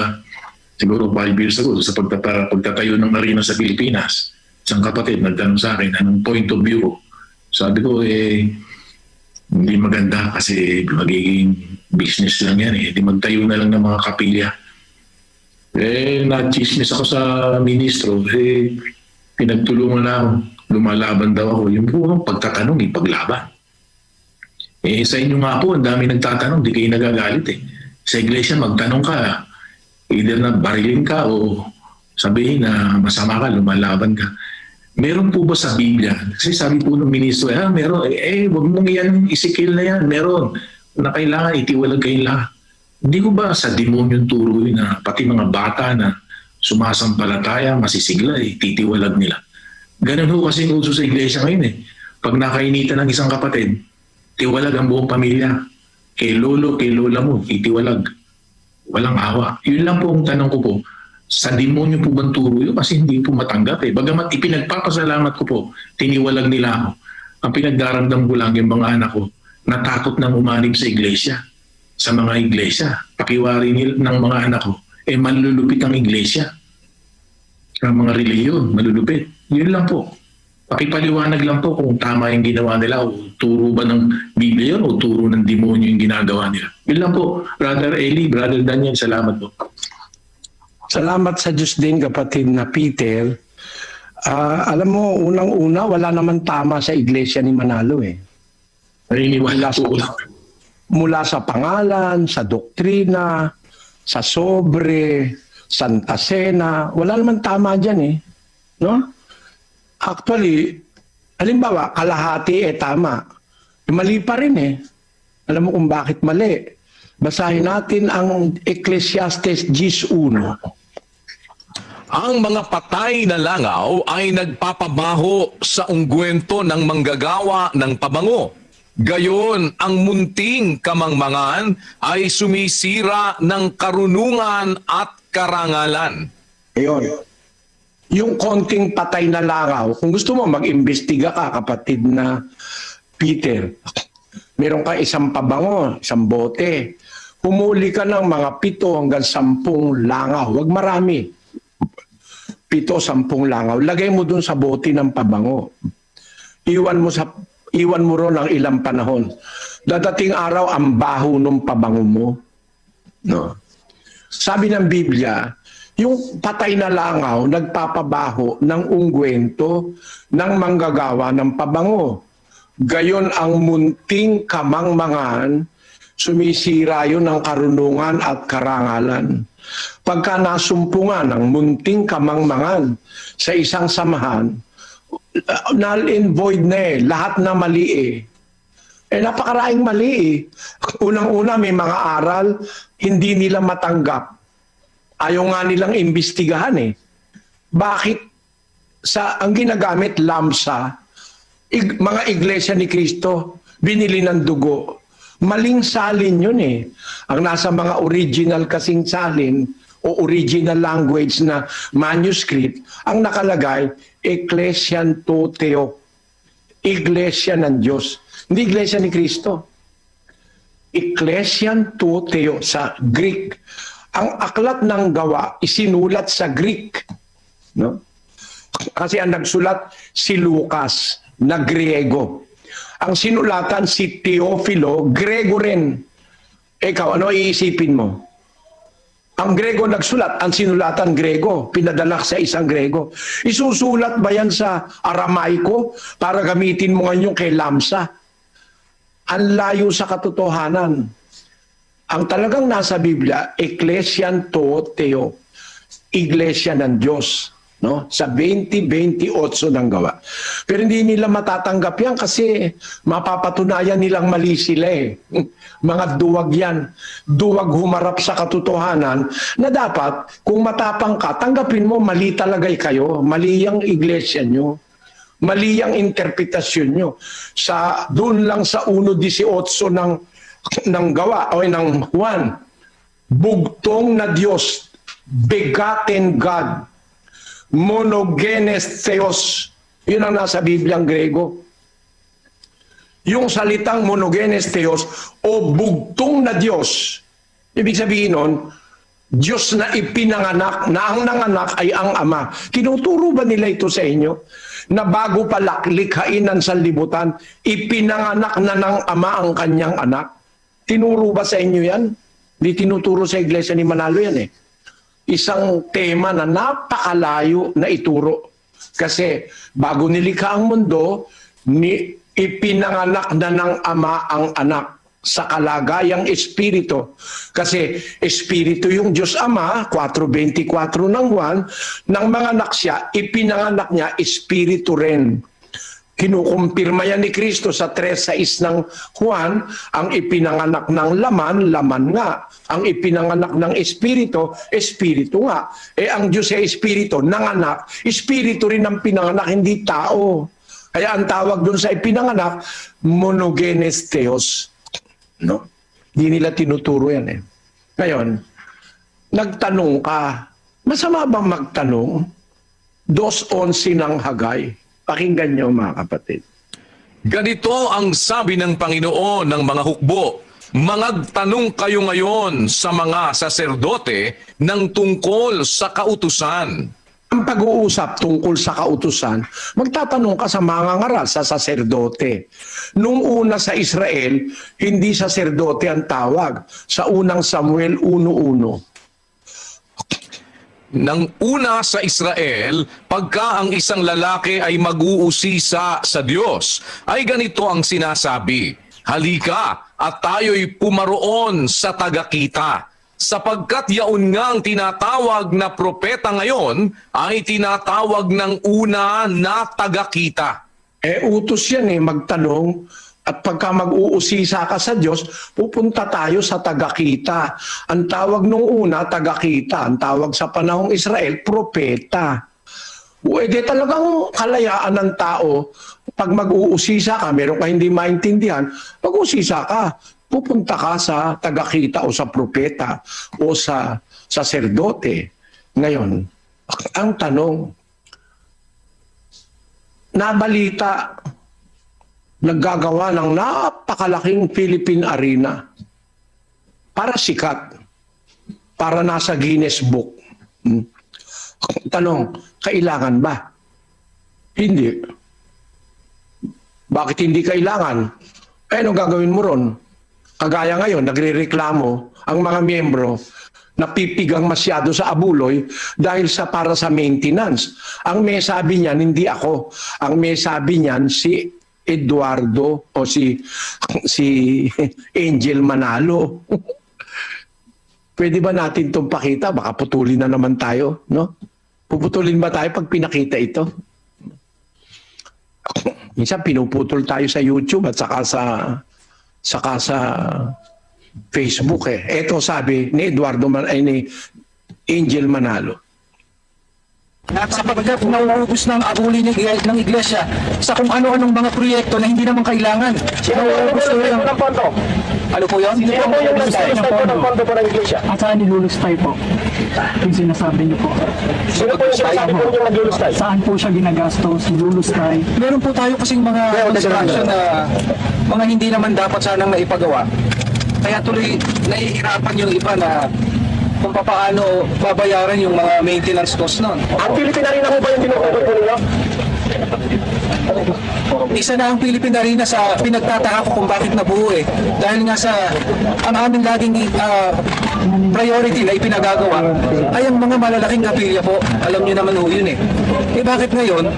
siguro 5 years ago sa pagtatayo ng arena sa Pilipinas. Isang kapatid nagtanong sa akin, anong point of view ko? Sabi ko, hindi maganda kasi magiging business lang yan. Di magtayo na lang ng mga kapilya. Na-chismis ako sa ministro. Pinagtulungan na ako. Lumalaban daw ako. Yung po, pagtatanong, paglaban. Sa inyo nga po, ang dami nagtatanong, di kayo nagagalit Sa iglesia, magtanong ka. Either na barilin ka o sabihin na masama ka, lumalaban ka. Meron po ba sa Biblia? Kasi sabi po ng ministro, meron. Wag mong yan, isikil na yan. Meron. Na kailangan itiwalag kayo lahat. Hindi ko ba sa demonyong turo na pati mga bata na sumasampalataya, masisigla, titiwalag nila. Ganun ho kasi uso sa iglesia ngayon Pag nakainitan ng isang kapatid, tiwalag ang buong pamilya. Kay lolo, kay lola mo, itiwalag. Walang awa. Yun lang po ang tanong ko po. Sa demonyo po bang turo yun? Kasi hindi po matanggap eh. Bagamat ipinagpapasalamat ko po, tiniwalag nila ako. Ang pinagdaramdam ko lang yung mga anak ko, natakot nang umanib sa iglesia. Sa mga iglesia. Pakiwari ng mga anak ko, malulupit ang iglesia. Ang mga reliyon, malulupit. Yun lang po. Pakipaliwanag lang po kung tama yung ginawa nila o turo ba ng Biblia yun o turo ng demonyo yung ginagawa nila. Yun lang po. Brother Eli, Brother Daniel, salamat po. Salamat sa Diyos din, kapatid na Peter. Alam mo, unang-una, wala naman tama sa iglesia ni Manalo eh. Naniniwala po. Mula sa pangalan, sa doktrina, sa sobre, Santa Cena, wala naman tama dyan eh. No? Actually, halimbawa, kalahati tama. Mali pa rin eh. Alam mo kung bakit mali. Basahin natin ang Ecclesiastes 10:1. Ang mga patay na langaw ay nagpapabaho sa ungguwento ng manggagawa ng pabango. Gayon, ang munting kamangmangan ay sumisira ng karunungan at karangalan. Ayun. Yung konting patay na langaw, kung gusto mo mag-imbestiga ka, kapatid na Peter, meron ka isang pabango, isang bote, humuli ka ng mga 7 hanggang 10 langaw. Huwag marami. 7-10 langaw. Lagay mo dun sa bote ng pabango. Iwan mo ron ng ilang panahon. Dadating araw, ang baho ng pabango mo. No. Sabi ng Biblia, yung patay na langaw, nagpapabaho ng ungwento ng manggagawa ng pabango. Gayon ang munting kamangmangan, sumisira yun ng karunungan at karangalan. Pagka nasumpungan ng munting kamangmangan sa isang samahan, null and void na lahat na mali napakaraing mali Unang-una may mga aral, hindi nila matanggap. Ayaw nga nilang imbestigahan Bakit ang ginagamit lamsa, mga iglesia ni Kristo, binili ng dugo. Maling salin yun Ang nasa mga original kasing salin o original language na manuscript, ang nakalagay, Ecclesian to Theo. Iglesia ng Diyos. Hindi iglesia ni Kristo. Ecclesian to Theo sa Greek. Ang aklat ng gawa isinulat sa Greek. No? Kasi ang nagsulat si Lucas na Griego. Ang sinulatan si Teofilo, Grego rin. Ikaw, ano iisipin mo? Ang Grego nagsulat, ang sinulatan Grego, pinadala sa isang Grego. Isusulat ba yan sa Aramaiko para gamitin mo ngayon kay Lamsa? Ang layo sa katotohanan. Ang talagang nasa Biblia, Ecclesian to Theo, Iglesia ng Diyos. No? Sa 20:28 ng gawa. Pero hindi nila matatanggap yan kasi mapapatunayan nilang mali sila Mga duwag yan. Duwag humarap sa katotohanan na dapat kung matapang ka, tanggapin mo mali talaga kayo. Mali ang iglesia nyo. Mali ang interpretasyon nyo. Doon lang sa 1:18 ng gawa o ng Juan, bugtong na Diyos, begotten God, monogenes theos. Yun ang nasa Bibliang Grego. Yung salitang monogenes theos o bugtong na Diyos, ibig sabihin nun, Diyos na ipinanganak, na ang nanganak ay ang Ama. Tinuturo ba nila ito sa inyo? Na bago pa likhain ng sanlibutan, ipinanganak na ng Ama ang kanyang anak? Tinuro ba sa inyo yan? Hindi tinuturo sa iglesia ni Manalo yan Isang tema na napakalayo na ituro. Kasi bago nilikha ang mundo, ipinanganak na ng Ama ang anak sa kalagayang espiritu. Kasi espiritu yung Diyos Ama, 4:24 ng Juan, nang manganak siya, ipinanganak niya espiritu rin. Kinukumpirma yan ni Kristo sa 3:6 ng Juan, ang ipinanganak ng laman, laman nga. Ang ipinanganak ng espiritu, espiritu nga. Ang Diyos ay espiritu, nanganak. Espiritu rin ang pinanganak, hindi tao. Kaya ang tawag dun sa ipinanganak, monogenes theos. No? Hindi nila tinuturo yan Ngayon, nagtanong ka, Masama bang magtanong? 2:11 ng Hagay. Pakinggan niyo mga kapatid. Ganito ang sabi ng Panginoon ng mga hukbo, mangagtanong kayo ngayon sa mga saserdote ng tungkol sa kautusan. Ang pag-uusap tungkol sa kautusan, magtatanong ka sa mga ngaral, sa saserdote. Nung una sa Israel, hindi saserdote ang tawag. Sa unang Samuel 1:1. Nang una sa Israel, pagka ang isang lalaki ay mag-uusisa sa Diyos, ay ganito ang sinasabi, halika at tayo'y pumaroon sa tagakita. Sapagkat yaon nga ang tinatawag na propeta ngayon ay tinatawag ng una na tagakita. Utos yan magtanong. At pagka mag-uusisa ka sa Diyos, pupunta tayo sa tagakita. Ang tawag nung una, tagakita. Ang tawag sa panahong Israel, propeta. Pwede talagang kalayaan ng tao. Pag mag-uusisa ka, meron ka hindi maintindihan, mag-uusisa ka. Pupunta ka sa tagakita o sa propeta o sa saserdote. Ngayon, ang tanong, nabalita, naggagawa ng napakalaking Philippine Arena para sikat, para nasa Guinness Book. Tanong, kailangan ba? Hindi. Bakit hindi kailangan? Anong gagawin mo ron? Kagaya ngayon, nagrereklamo ang mga miyembro na pipigang masyado sa Abuloy dahil para sa maintenance. Ang may sabi niyan, hindi ako. Ang may sabi niyan, si Eduardo o si Angel Manalo. Pwede ba natin itong pakita? Baka putulin na naman tayo, no? Puputulin ba tayo pag pinakita ito? Minsan pinuputol tayo sa YouTube at saka sa Facebook Ito sabi ni ni Angel Manalo. At sapagkat nauubos ng abuli ng iglesia sa kung ano-anong mga proyekto na hindi naman kailangan. Nauubos ng pondo. Ano po yun? Sino po yung nag-stay ng pondo po ng iglesia? At saan nilulustay po? Yung sinasabi niyo po. Sino po yung sinasabi po yung naglulustay? Saan po siya ginagastos, nilulustay? Meron po tayo kasing mga construction na mga hindi naman dapat sanang naipagawa. Kaya tuloy nahihirapan yung iba na kung paano babayaran yung mga maintenance cost nun. Ang Philippine Arena po ba yung tinutukoy po ninyo? Isa na ang Philippine Arena sa pinagtataka ko kung bakit nabuo Dahil nga sa ang aming laging priority na ipinagagawa ay ang mga malalaking kapilya po. Alam niyo naman ho yun bakit ngayon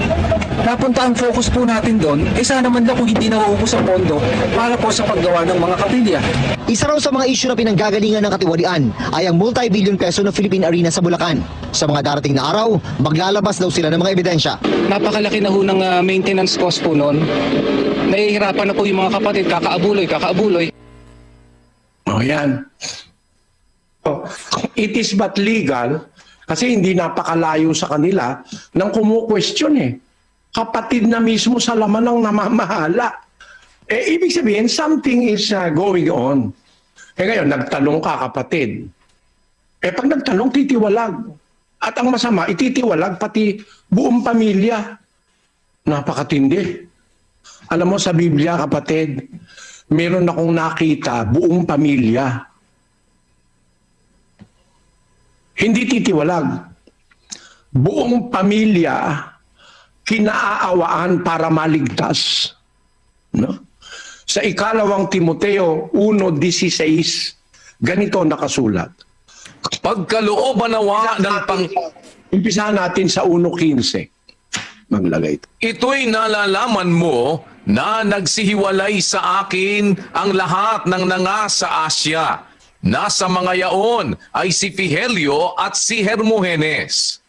napunta ang focus po natin doon, sana man lang kung hindi nauubos ang pondo para po sa paggawa ng mga kapilya. Isa raw sa mga isyu na pinanggagalingan ng katiwalian ay ang multi-billion peso na Philippine Arena sa Bulacan. Sa mga darating na araw, maglalabas daw sila ng mga ebidensya. Napakalaki na ho ng maintenance cost po noon. Nahihirapan na po yung mga kapatid, kakaabuloy. Yan. It is but legal kasi hindi napakalayo sa kanila nang kumu-question Kapatid na mismo sa laman ng namamahala. Ibig sabihin, something is going on. Ngayon, nagtanong ka, kapatid. Pag nagtanong, titiwalag. At ang masama, ititiwalag pati buong pamilya. Napakatindi. Alam mo, sa Biblia, kapatid, meron akong nakita buong pamilya. Hindi titiwalag. Buong pamilya, kinaaawaan para maligtas. No? Sa ikalawang Timoteo 1:16, ganito nakasulat. Pagkalooban nawa ng Umpisahan natin sa 1:15. Maglagay ito. Ito'y nalalaman mo na nagsihiwalay sa akin ang lahat ng nanga sa Asya. Nasa mga yaon ay si Fihelio at si Hermogenes.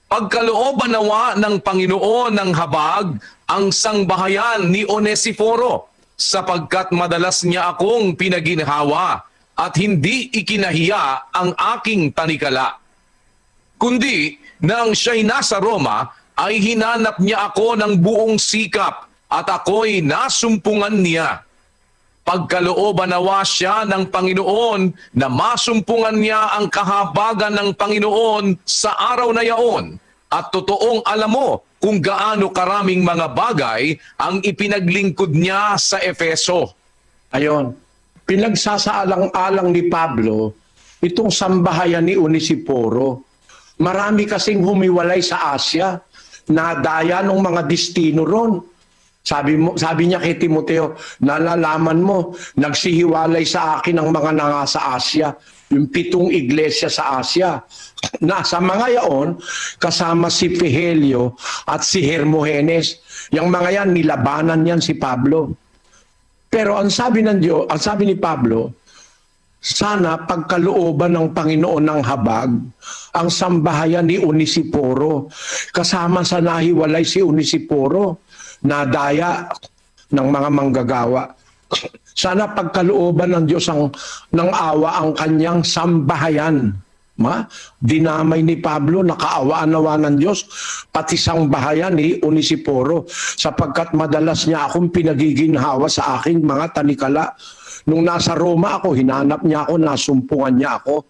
Pagkalooban nawa ng Panginoon ng habag ang sangbahayan ni Onesiforo, sapagkat madalas niya akong pinaginhawa at hindi ikinahiya ang aking tanikala. Kundi nang siya'y nasa Roma ay hinanap niya ako ng buong sikap at ako'y nasumpungan niya. pagkalooban nawa siya ng Panginoon na masumpungan niya ang kahabagan ng Panginoon sa araw na yaon. At totoong alam mo kung gaano karaming mga bagay ang ipinaglingkod niya sa Efeso. Ayon, pinagsasaalang-alang ni Pablo itong sambahayan ni Onesiforo. Marami kasing humiwalay sa Asya, nadaya ng mga destino ron. Sabi niya kay Timoteo, nalalaman mo, nagsihiwalay sa akin ang mga nasa Asya, yung 7 iglesia sa Asya. Nasa mga yaon, kasama si Fihelio at si Hermogenes. Yung mga yan, nilabanan yan si Pablo. Pero ang sabi ng Diyos, ang sabi ni Pablo, sana pagkalooban ng Panginoon ng habag, ang sambahayan ni Onesiforo, kasama sa nahiwalay si Onesiforo, nadaya ng mga manggagawa. Sana pagkalooban ng Diyos ng awa ang kanyang sambahayan. Dinamay ni Pablo, nakaawaan-awa ng Diyos, pati sambahayan ni Onesiforo, sapagkat madalas niya akong pinagiginhawa sa aking mga tanikala. Nung nasa Roma ako, hinanap niya ako, nasumpungan niya ako.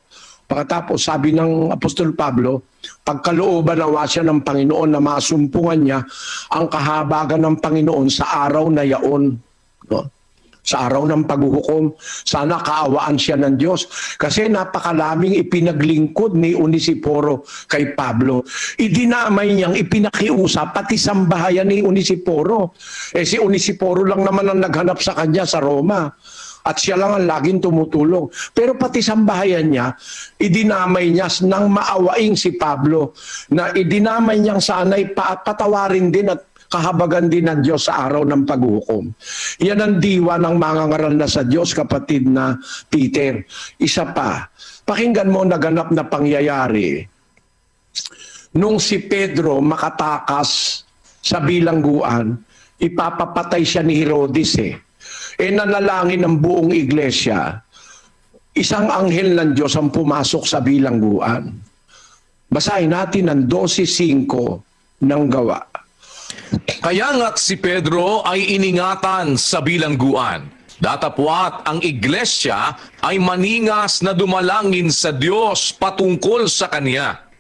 Pagkatapos sabi ng Apostol Pablo, pagkalooban nawa siya ng Panginoon na masumpungan niya ang kahabagan ng Panginoon sa araw na yaon. No? Sa araw ng paghuhukom, sana kaawaan siya ng Diyos. Kasi napakalaming ipinaglingkod ni Onesiforo kay Pablo. Idinamay niyang ipinakiusap pati sambahayan ni Onesiforo. Si Onesiforo lang naman ang naghanap sa kanya sa Roma. At siya lang ang laging tumutulong. Pero pati sambahayan niya, idinamay niya nang maawaing si Pablo, na idinamay niyang sana'y patawarin din at kahabagan din ng Diyos sa araw ng paghuhukom. Yan ang diwa ng mangangaral na sa Diyos, kapatid na Peter. Isa pa, pakinggan mo naganap na pangyayari. Nung si Pedro makatakas sa bilangguan, ipapapatay siya ni Herodes nanalangin ng buong iglesia. Isang anghel ng Diyos ang pumasok sa bilangguan. Basahin natin ang 12:5 ng Gawa. Kaya nga't si Pedro ay iningatan sa bilangguan. Datapwat ang iglesia ay maningas na dumalangin sa Diyos patungkol sa kanya.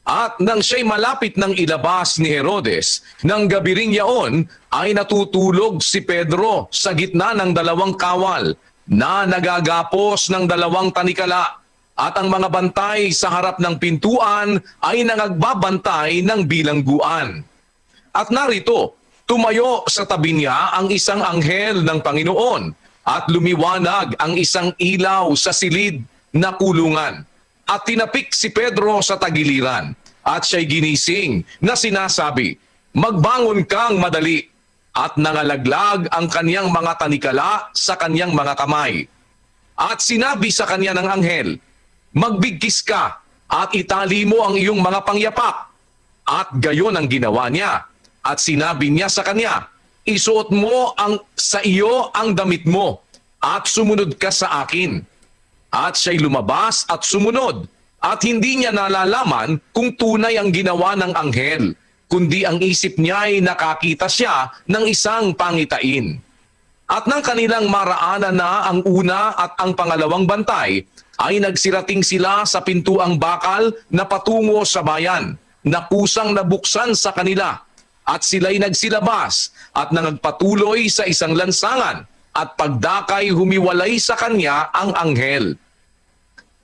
At nang siya'y malapit ng ilabas ni Herodes, nang gabi ring yaon ay natutulog si Pedro sa gitna ng 2 kawal na nagagapos ng 2 tanikala. At ang mga bantay sa harap ng pintuan ay nangagbabantay ng bilangguan. At narito, tumayo sa tabi niya ang isang anghel ng Panginoon at lumiwanag ang isang ilaw sa silid na kulungan. At tinapik si Pedro sa tagiliran at siya'y ginising na sinasabi, magbangon kang madali, at nangalaglag ang kaniyang mga tanikala sa kaniyang mga kamay. At sinabi sa kanya ng anghel, magbigkis ka at itali mo ang iyong mga pangyapak. At gayon ang ginawa niya. At sinabi niya sa kanya, isuot mo sa iyo ang damit mo at sumunod ka sa akin. At siya'y lumabas at sumunod, at hindi niya nalalaman kung tunay ang ginawa ng anghel, kundi ang isip niya ay nakakita siya ng isang pangitain. At nang kanilang maraanan na ang una at ang pangalawang bantay, ay nagsirating sila sa pintuang bakal na patungo sa bayan, na kusang nabuksan sa kanila, at sila'y nagsilabas at nangagpatuloy sa isang lansangan, at pagdakay humiwalay sa kanya ang anghel.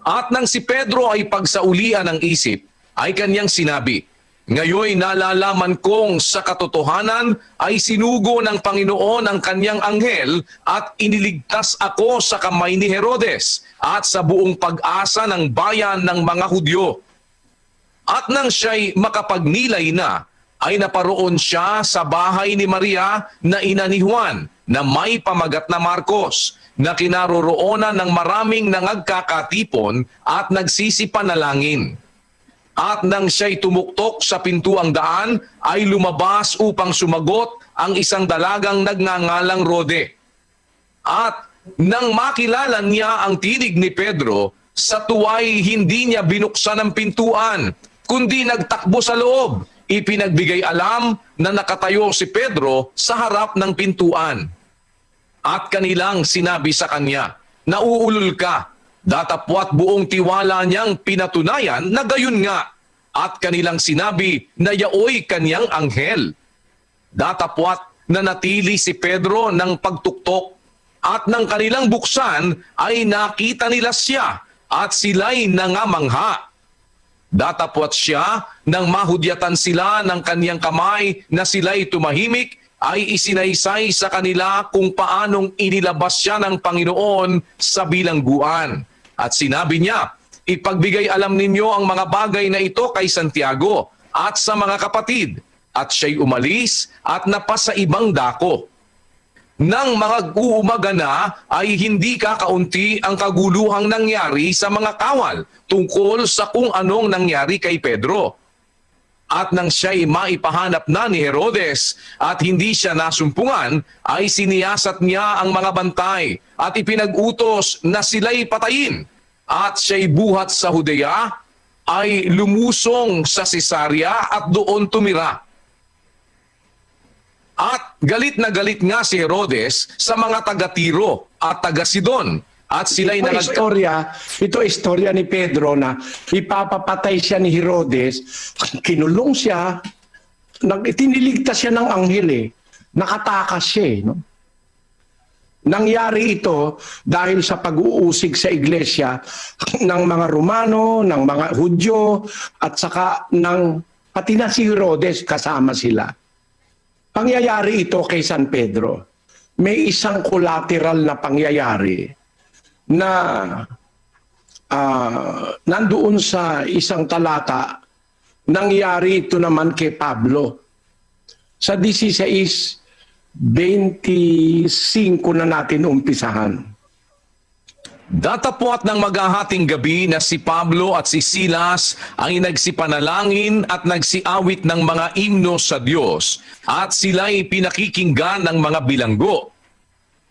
At nang si Pedro ay pagsaulian ng isip, ay kanyang sinabi, ngayoy nalalaman kong sa katotohanan ay sinugo ng Panginoon ang kanyang anghel at iniligtas ako sa kamay ni Herodes at sa buong pag-asa ng bayan ng mga Hudyo. At nang siya'y makapagnilay na, ay naparoon siya sa bahay ni Maria na ina ni Juan, na may pamagat na Marcos, na kinaroroonan ng maraming nangagkakatipon at nagsisipanalangin. At nang siya'y tumuktok sa pintuang daan, ay lumabas upang sumagot ang isang dalagang nagngangalang Rode. At nang makilala niya ang tinig ni Pedro, sa tuwa'y hindi niya binuksan ang pintuan, kundi nagtakbo sa loob. Ipinagbigay alam na nakatayo si Pedro sa harap ng pintuan. at kanilang sinabi sa kanya, nauulol ka, datapwat buong tiwala niyang pinatunayan na gayon nga, at kanilang sinabi na yaoy kanyang anghel. Datapwat na natili si Pedro ng pagtuktok, at nang kanilang buksan ay nakita nila siya at sila'y nangamangha. Datapwat siya nang mahudyatan sila ng kaniyang kamay na sila'y tumahimik, ay isinaysay sa kanila kung paanong inilabas siya ng Panginoon sa bilangguan. At sinabi niya, ipagbigay alam ninyo ang mga bagay na ito kay Santiago at sa mga kapatid. At siya'y umalis at napasa ibang dako. Nang mga uumaga na ay hindi kakaunti ang kaguluhang nangyari sa mga kawal tungkol sa kung anong nangyari kay Pedro. At nang siya'y maipahanap na ni Herodes at hindi siya nasumpungan, ay siniyasat niya ang mga bantay at ipinag-utos na sila'y patayin. At siya'y buhat sa Judea, ay lumusong sa Cesarea at doon tumira. At galit na galit nga si Herodes sa mga taga-Tiro at taga-Sidon. At sila'y Ito istorya ni Pedro na ipapapatay siya ni Herodes, kinulong siya, tiniligtas siya ng anghel nakatakas siya no? Nangyari ito dahil sa pag-uusig sa iglesia ng mga Romano, ng mga Hudyo, at saka pati na si Herodes kasama sila. Pangyayari ito kay San Pedro. May isang collateral na pangyayari na nandoon sa isang talata, nangyari ito naman kay Pablo. Sa 16:25 na natin umpisahan. Datapwat ng maghahating gabi na si Pablo at si Silas ay nagsipanalangin at nagsiawit ng mga himno sa Diyos, at sila'y pinakikinggan ng mga bilanggo.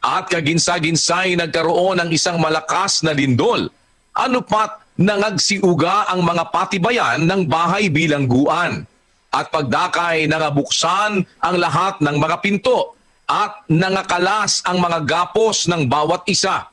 At kaginsa-ginsay nagkaroon ng isang malakas na lindol. Ano pat nangagsiuga ang mga patibayan ng bahay bilangguan. At pagdakay nangabuksan ang lahat ng mga pinto at nangakalas ang mga gapos ng bawat isa.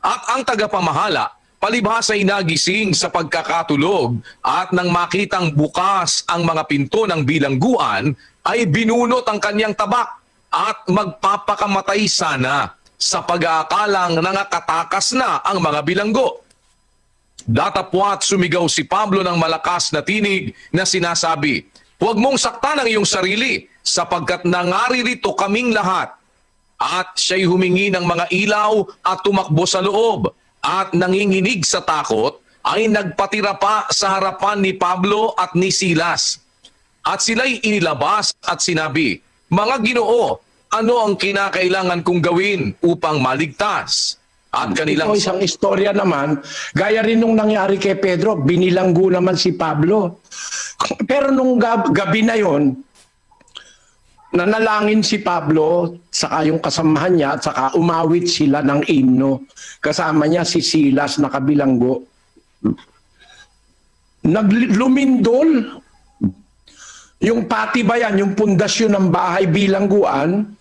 At ang tagapamahala palibhas ay nagising sa pagkakatulog, at nang makitang bukas ang mga pinto ng bilangguan ay binunot ang kanyang tabak at magpapakamatay sana sa pag-aakalang nangakatakas na ang mga bilanggo. Datapwat sumigaw si Pablo ng malakas na tinig na sinasabi, huwag mong saktan ang iyong sarili sapagkat nangaririto kaming lahat. At siya'y humingi ng mga ilaw at tumakbo sa loob, at nanginginig sa takot ay nagpatira pa sa harapan ni Pablo at ni Silas. At sila'y inilabas at sinabi, mga Ginoo, ano ang kinakailangan kong gawin upang maligtas? At kanilang... Ito isang istorya naman, gaya rin nung nangyari kay Pedro, binilanggo naman si Pablo. Pero nung gabi na yon, nanalangin si Pablo, saka yung kasamahan niya, at saka umawit sila ng himno. Kasama niya si Silas na kabilanggo. Lumindol yung patibayan, yung pundasyon ng bahay bilangguan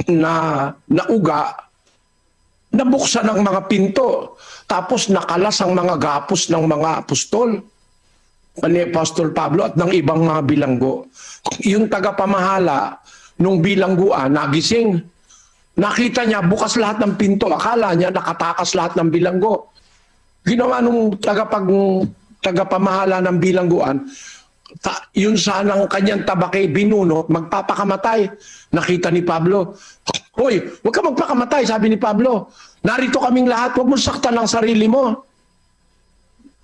na uga, nabuksan ang mga pinto, tapos nakalas ang mga gapos ng mga apostol, ni Apostol Pablo at ng ibang mga bilanggo. Yung tagapamahala nung bilangguan, nagising. Nakita niya, bukas lahat ng pinto. Akala niya, nakatakas lahat ng bilanggo. Ginawa nung tagapamahala ng bilangguan, yun sanang kanyang tabake binunot, magpapakamatay. Nakita ni Pablo, hoy, huwag ka magpakamatay, sabi ni Pablo. Narito kaming lahat, huwag mo saktan ang sarili mo.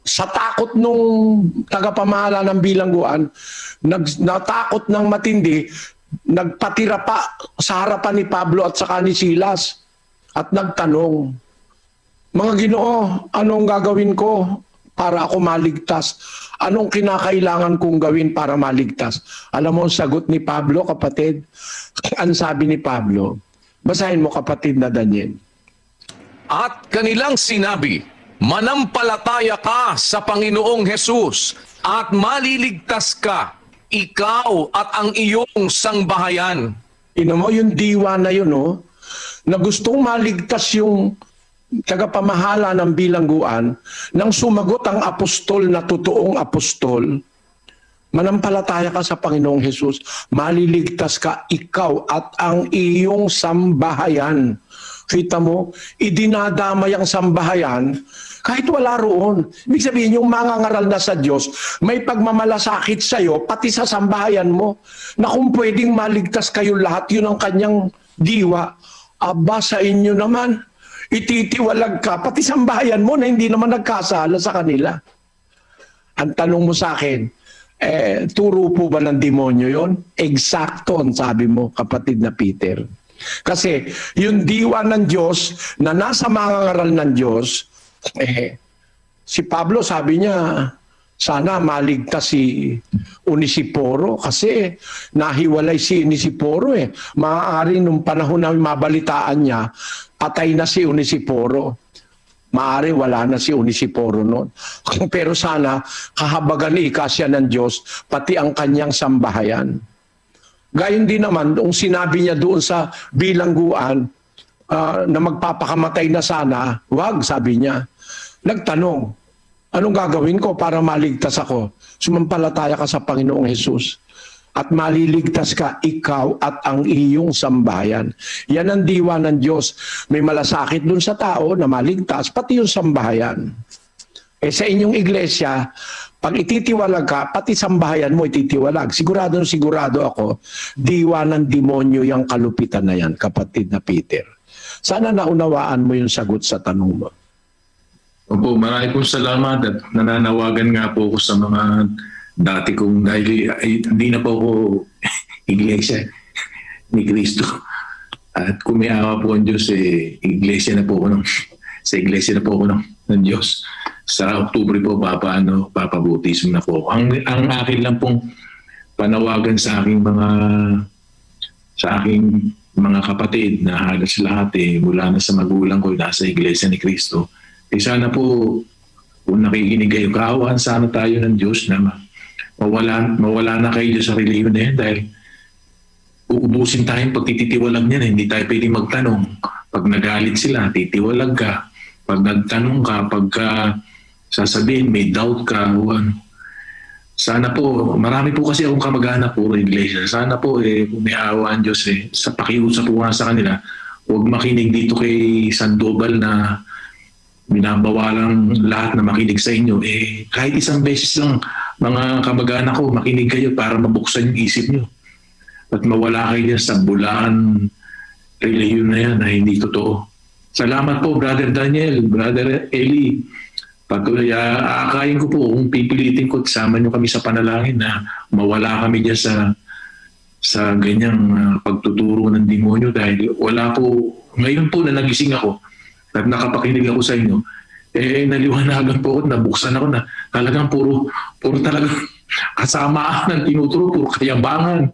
Sa takot nung tagapamahala ng bilangguan, natakot ng matindi, nagpatira pa sa harapan ni Pablo at saka ni Silas at nagtanong, mga Ginoo, anong gagawin ko para ako maligtas? Anong kinakailangan kong gawin para maligtas? Alam mo ang sagot ni Pablo, kapatid? Ang sabi ni Pablo, basahin mo kapatid na Daniel. At kanilang sinabi, manampalataya ka sa Panginoong Hesus at maliligtas ka, ikaw at ang iyong sangbahayan. Ino mo yung diwa na yun, na gustong maligtas yung tagapamahala ng bilangguan, nang sumagot ang apostol na totoong apostol, manampalataya ka sa Panginoong Hesus, maliligtas ka ikaw at ang iyong sambahayan. Kita mo, idinadamay ang sambahayan kahit wala roon. Ibig sabihin, yung mangangaral na sa Diyos, may pagmamalasakit sa iyo, pati sa sambahayan mo, na kung pwedeng maligtas kayo lahat, yun ang kanyang diwa. Aba, sa inyo naman, ititiwalag ka, pati sambahayan mo na hindi naman nagkasala sa kanila. Ang tanong mo sa akin, turo po ba ng demonyo yon? Eksakto ang sabi mo, kapatid na Peter. Kasi yung diwa ng Diyos na nasa mangangaral ng Diyos, si Pablo sabi niya, sana maligtas si Onesiporo kasi nahiwalay si Onesiporo Maaari nung panahon na mabalitaan niya, patay na si Onesiporo. Maaari wala na si Onesiporo noon. Pero sana kahabagan ni ikasya ng Diyos pati ang kanyang sambahayan. Gayon din naman, kung sinabi niya doon sa bilangguan na magpapakamatay na sana, wag, sabi niya. Nagtanong, anong gagawin ko para maligtas ako? Sumampalataya ka sa Panginoong Hesus. At maliligtas ka ikaw at ang iyong sambahayan. Yan ang diwa ng Diyos. May malasakit dun sa tao na maligtas, pati yung sambahayan. Sa inyong iglesia, pag ititiwalag ka, pati sambahayan mo ititiwalag. Sigurado ako, diwa ng demonyo yung kalupitan na yan, kapatid na Peter. Sana naunawaan mo yung sagot sa tanong mo. Opo, marami pong salamat at nananawagan nga po ako sa mga dati kong, dahil hindi na po ako iglesia ni Cristo. At kung may awa po ang Diyos, iglesia na po ako sa iglesia na po ako ng Diyos. Sa Oktubre po, papabutism na po. Ang akin lang pong panawagan sa aking mga kapatid na halos lahat mula na sa magulang ko, nasa iglesia ni Cristo. Sana po, kung nakikinig kayo, kaawaan sana tayo ng Diyos na mawala na kayo sa reliyon na yan dahil uubusin tayong pagtititiwalag niyan. Hindi tayo pwedeng magtanong. Pag nagalit sila, titiwalag ka. Pag nagtanong ka, pagka sasabihin, may doubt ka, sana po, marami po kasi akong kamag-anak puro iglesia. Sana po, kung may awa ang Diyos, sa pakiusap po nga sa kanila, huwag makinig dito kay Sandoval na binabawalang lahat na makinig sa inyo. Kahit isang beses lang, mga kamag-anak ko, makinig kayo para mabuksan yung isip nyo. At mawala kayo dyan sa bulaan reliyon na yan na hindi totoo. Salamat po, Brother Daniel, Brother Eli. Aakayin ko po kung pipilitin ko, sama nyo kami sa panalangin na mawala kami dyan sa ganyang pagtuturo ng demonyo dahil wala po, ngayon po na nagising ako at nakapakinig ako sa inyo, naliwanagan po ako, nabuksan ako na talagang puro talagang kasamaan ng tinuturo, puro kayabangan.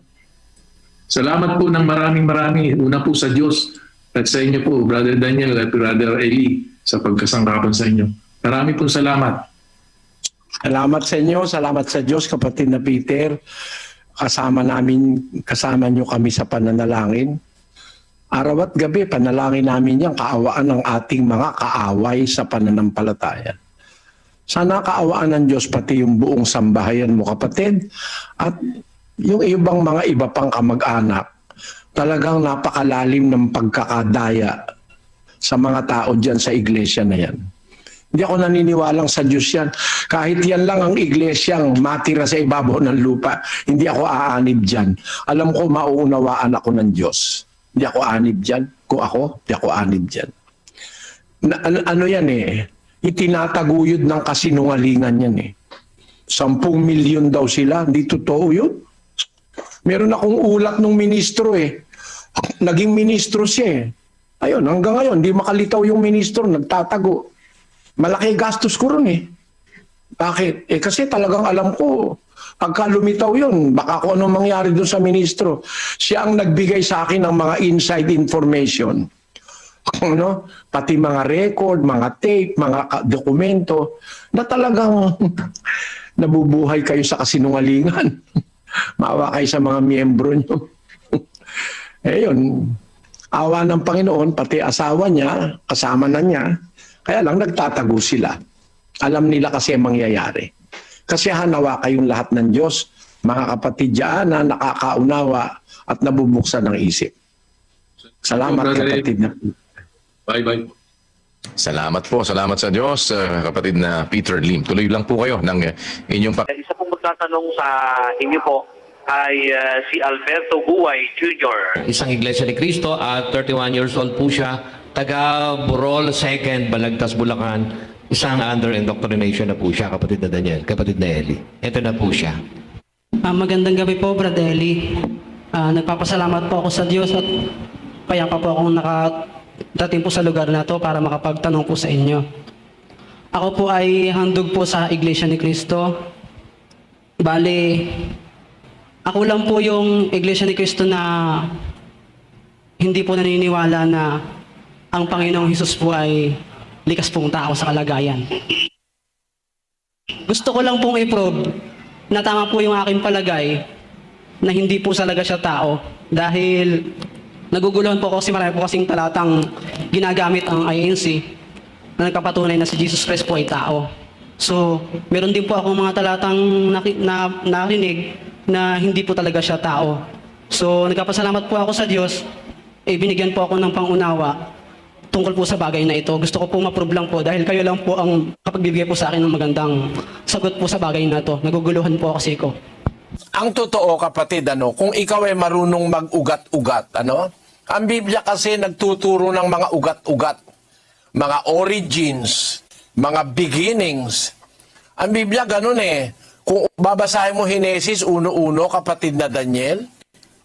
Salamat po ng marami. Una po sa Diyos at sa inyo po, Brother Daniel at Brother Eli, sa pagkasangkapan sa inyo. Marami pong salamat. Salamat sa inyo, salamat sa Diyos, kapatid na Peter. Kasama nyo kami sa pananalangin. Araw at gabi, panalangin namin yan, kaawaan ng ating mga kaaway sa pananampalataya. Sana kaawaan ng Diyos pati yung buong sambahayan mo, kapatid. At yung iba pang kamag-anak, talagang napakalalim ng pagkakadaya sa mga tao dyan sa iglesia na yan. Hindi ako naniniwalang sa Diyos yan. Kahit yan lang ang iglesyang matira sa ibabaw ng lupa, hindi ako aanib dyan. Alam ko, mauunawaan ako ng Diyos. Hindi ako anib dyan. Kung ako, hindi ako anib dyan. Ano yan itinataguyod ng kasinungalingan yan 10 milyon daw sila. Hindi totoo yun. Meron akong ulat ng ministro Naging ministro siya Ayun, hanggang ngayon, hindi makalitaw yung ministro, nagtatago. Malaki gastos ko ron Bakit? Kasi talagang alam ko, pagka lumitaw yun, baka kung anong mangyari doon sa ministro. Siya ang nagbigay sa akin ng mga inside information. Pati mga record, mga tape, mga dokumento, na talagang nabubuhay kayo sa kasinungalingan. Maawa kayo sa mga miyembro nyo. Yun. awa ng Panginoon, pati asawa niya, kasama na niya, kaya lang nagtatago sila. Alam nila kasi ang mangyayari. Kasi hanawa kayong lahat ng Diyos, mga kapatid dyan na nakakaunawa at nabubuksan ng isip. Salamat kapatid na. Bye-bye. Salamat po. Salamat sa Diyos, kapatid na Peter Lim. Tuloy lang po kayo ng inyong Isa pong magtatanong sa inyo po ay si Alberto Buway Jr. Isang Iglesia ni Cristo at 31 years old po siya. Taga Burol 2nd, Balagtas, Bulacan. Isang under indoctrination na po siya, kapatid na Daniel, kapatid na Eli. Ito na po siya. Magandang gabi po, Brad Eli. Nagpapasalamat po ako sa Diyos at payapa po akong nakadating po sa lugar na to para makapagtanong po sa inyo. Ako po ay handog po sa Iglesia ni Cristo. Bale, ako lang po yung Iglesia ni Cristo na hindi po naniniwala na ang Panginoong Hesus po ay likas pong tao sa kalagayan. Gusto ko lang pong i-prove na tama po yung aking palagay na hindi po talaga siya tao dahil naguguluhan po kasi marami po kasing talatang ginagamit ang INC na nagpapatunay na si Jesus Christ po ay tao. So, meron din po akong mga talatang narinig na hindi po talaga siya tao. So, nagpapasalamat po ako sa Diyos, binigyan po ako ng pangunawa tungkol po sa bagay na ito. Gusto ko po ma-prove lang po dahil kayo lang po ang kapagbibigay po sa akin ng magandang sagot po sa bagay na to. Naguguluhan po kasi ko. Ang totoo kapatid, kung ikaw ay marunong mag-ugat-ugat, ang Biblia kasi nagtuturo ng mga ugat-ugat, mga origins, mga beginnings. Ang Biblia ganun Kung babasahin mo Henesis 1:1, kapatid na Daniel,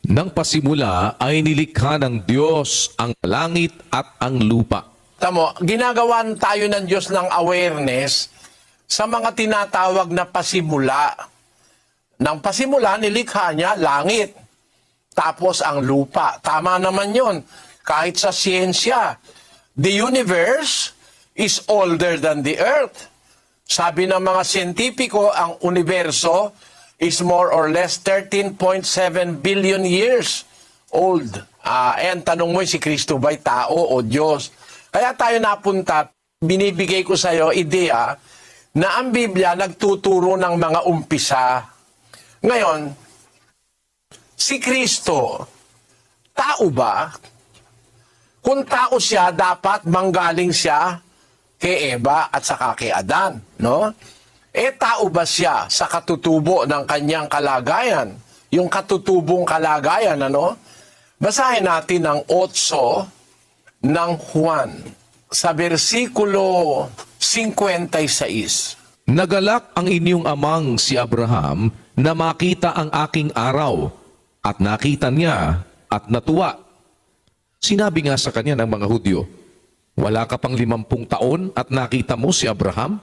Nang pasimula ay nilikha ng Diyos ang langit at ang lupa. tamo, ginagawan tayo ng Diyos ng awareness sa mga tinatawag na pasimula. Nang pasimula, nilikha niya langit. Tapos ang lupa. Tama naman yon. Kahit sa siyensya, the universe is older than the earth. Sabi ng mga siyentipiko, ang universo is more or less 13.7 billion years old. And tanong mo, si Kristo ba'y tao o Diyos? Kaya tayo napunta, binibigay ko sa iyo ideya na ang Biblia nagtuturo ng mga umpisa. Ngayon, si Kristo, tao ba? Kung tao siya, dapat manggaling siya kay Eva at saka kay Adan, no? Tao ba siya sa katutubo ng kanyang kalagayan? Yung katutubong kalagayan, Basahin natin ang 8 ng Juan sa versikulo 56. Nagalak ang inyong amang si Abraham na makita ang aking araw, at nakita niya at natuwa. Sinabi nga sa kanya ng mga Hudyo, wala ka pang 50 taon at nakita mo si Abraham?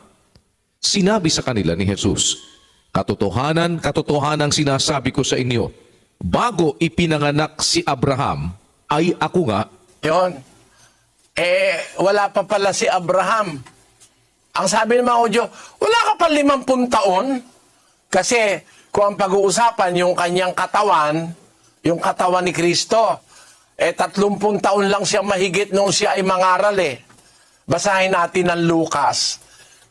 Sinabi sa kanila ni Jesus, katotohanan, katotohanan sinasabi ko sa inyo, bago ipinanganak si Abraham, ay ako nga. Yon. Wala pa pala si Abraham. Ang sabi ng mga Hudyo, wala ka pa 50 taon? Kasi kung ang pag-uusapan yung kanyang katawan, yung katawan ni Kristo, 30 taon lang siya mahigit nung siya ay mangaral Basahin natin ang Lucas,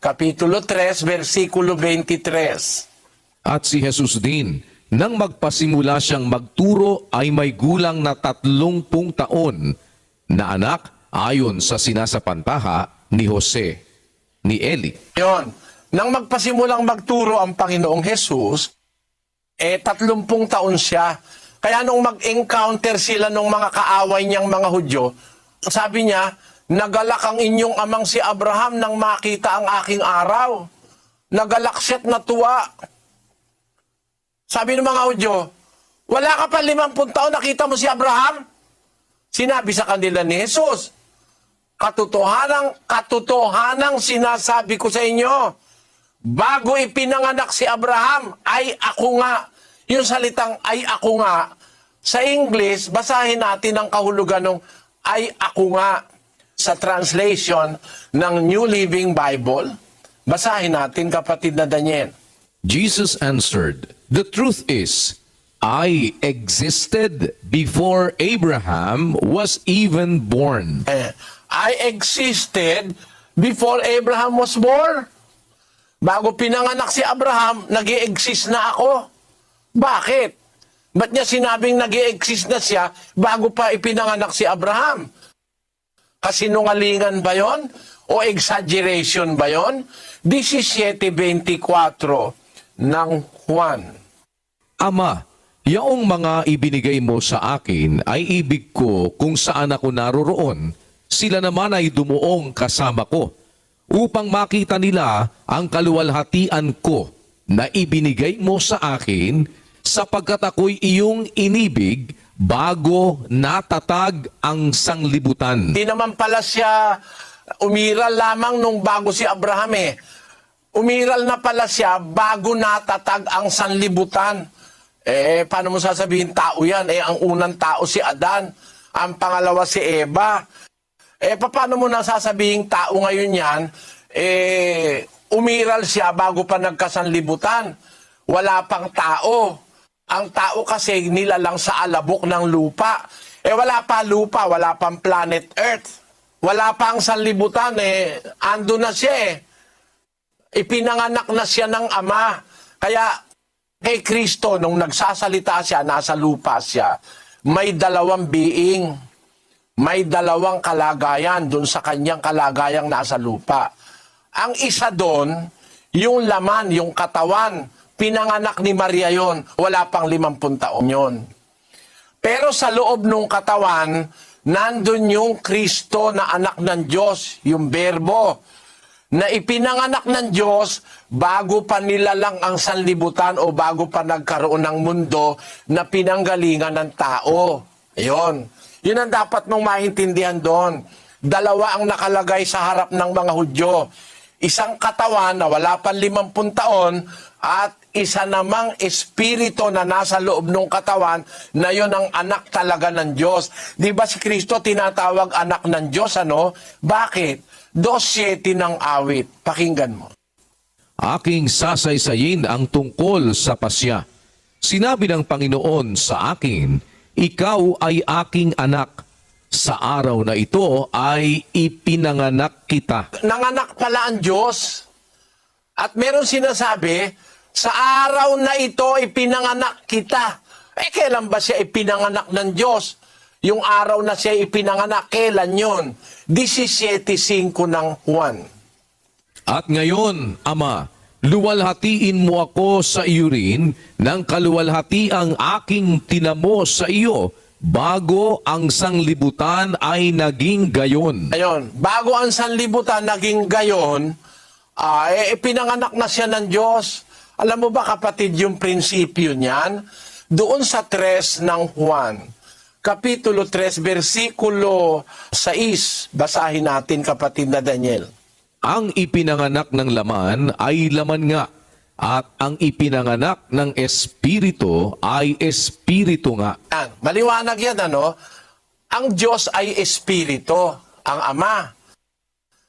Kapitulo 3, versikulo 23. At si Jesus din, nang magpasimula siyang magturo ay may gulang na 30 taon na anak ayon sa sinasapantaha ni Jose, ni Eli. Yon. Nang magpasimulang magturo ang Panginoong Jesus, 30 taon siya. Kaya nung mag-encounter sila ng mga kaaway niyang mga Hudyo, sabi niya, nagalak ang inyong amang si Abraham nang makita ang aking araw. Nagalak siya't natuwa. Sabi ng mga Hudyo, wala ka pa 50 taon, nakita mo si Abraham? Sinabi sa kanila ni Jesus, katotohanang sinasabi ko sa inyo, bago ipinanganak si Abraham, ay ako nga. Yung salitang ay ako nga, sa English, basahin natin ang kahulugan ng ay ako nga. Sa translation ng New Living Bible, basahin natin kapatid na Daniel. Jesus answered, the truth is, I existed before Abraham was even born. I existed before Abraham was born. Bago pinanganak si Abraham, nag-i-exist na ako. Bakit? Ba't niya sinabing nag-i-exist na siya bago pa ipinanganak si Abraham? Kasinungalingan ba yon? O exaggeration ba yon? 17:24 ng Juan. Ama, yaong mga ibinigay mo sa akin ay ibig ko kung saan ako naroroon, sila naman ay dumuong kasama ko, upang makita nila ang kaluwalhatian ko na ibinigay mo sa akin, sapagkat ako'y iyong inibig bago natatag ang sanglibutan. Hindi naman pala siya umiral lamang nung bago si Abraham eh. Umiral na pala siya bago natatag ang sanlibutan. Paano mo sasabihin tao yan? Ang unang tao si Adan, ang pangalawa si Eva. Paano mo nasasabihin tao ngayon yan? Umiral siya bago pa nagkasanlibutan. Wala pang tao. Ang tao kasi nilalang sa alabok ng lupa. Wala pa lupa, wala pang planet Earth. Wala pang sanlibutan, ando na siya Ipinanganak na siya ng Ama. Kaya kay Kristo, nung nagsasalita siya, nasa lupa siya, may dalawang being, may dalawang kalagayan dun sa kanyang kalagayang nasa lupa. Ang isa doon, yung laman, yung katawan, pinanganak ni Maria yon, wala pang 50 taon yon. Pero sa loob ng katawan, nandun yung Kristo na anak ng Diyos, yung Berbo, na ipinanganak ng Diyos bago pa nilalang ang sanlibutan o bago pa nagkaroon ng mundo na pinanggalingan ng tao. Ayun. Yun ang dapat mong maintindihan doon. Dalawa ang nakalagay sa harap ng mga Hudyo. Isang katawan na wala pang 50 taon at isa namang espiritu na nasa loob ng katawan na yon ang anak talaga ng Diyos. Di ba si Kristo tinatawag anak ng Diyos, ano? Bakit? 2:7 ng awit. Pakinggan mo. Aking sasaysayin ang tungkol sa pasya. Sinabi ng Panginoon sa akin, ikaw ay aking anak. Sa araw na ito ay ipinanganak kita. Nanganak pala ang Diyos. At meron sinasabi, sa araw na ito ipinanganak kita. Kailan ba siya ipinanganak ng Diyos? Yung araw na siya ipinanganak, kailan yun? 17:5 ng Juan. At ngayon, Ama, luwalhatiin mo ako sa iyo rin ng kaluwalhatiang aking tinamo sa iyo bago ang sanglibutan ay naging gayon. Ayun, bago ang sanlibutan naging gayon, ipinanganak na siya ng Diyos. Alam mo ba kapatid yung prinsipyo niyan? Doon sa 3 ng Juan, Kapitulo 3, versikulo 6, basahin natin kapatid na Daniel. Ang ipinanganak ng laman ay laman nga, at ang ipinanganak ng espiritu ay espiritu nga. Maliwanag yan, ano? Ang Diyos ay espiritu, ang Ama.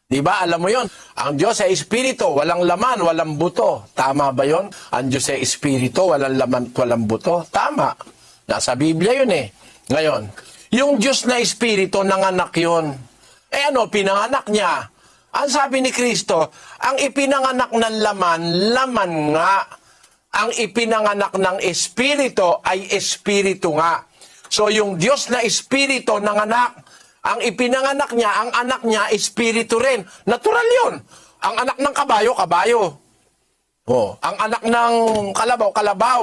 Di ba? Alam mo yon? Ang Diyos ay espiritu, walang laman, walang buto. Tama ba yon? Ang Diyos ay espiritu, walang laman, walang buto. Tama. Nasa Biblia yun Ngayon, yung Diyos na espiritu, nanganak yun. Pinanganak niya. Ang sabi ni Kristo, ang ipinanganak ng laman, laman nga. Ang ipinanganak ng espiritu ay espiritu nga. So yung Diyos na espiritu, nanganak. Ang ipinanganak niya, ang anak niya, espiritu rin. Natural yun. Ang anak ng kabayo, kabayo. Ang anak ng kalabaw, kalabaw.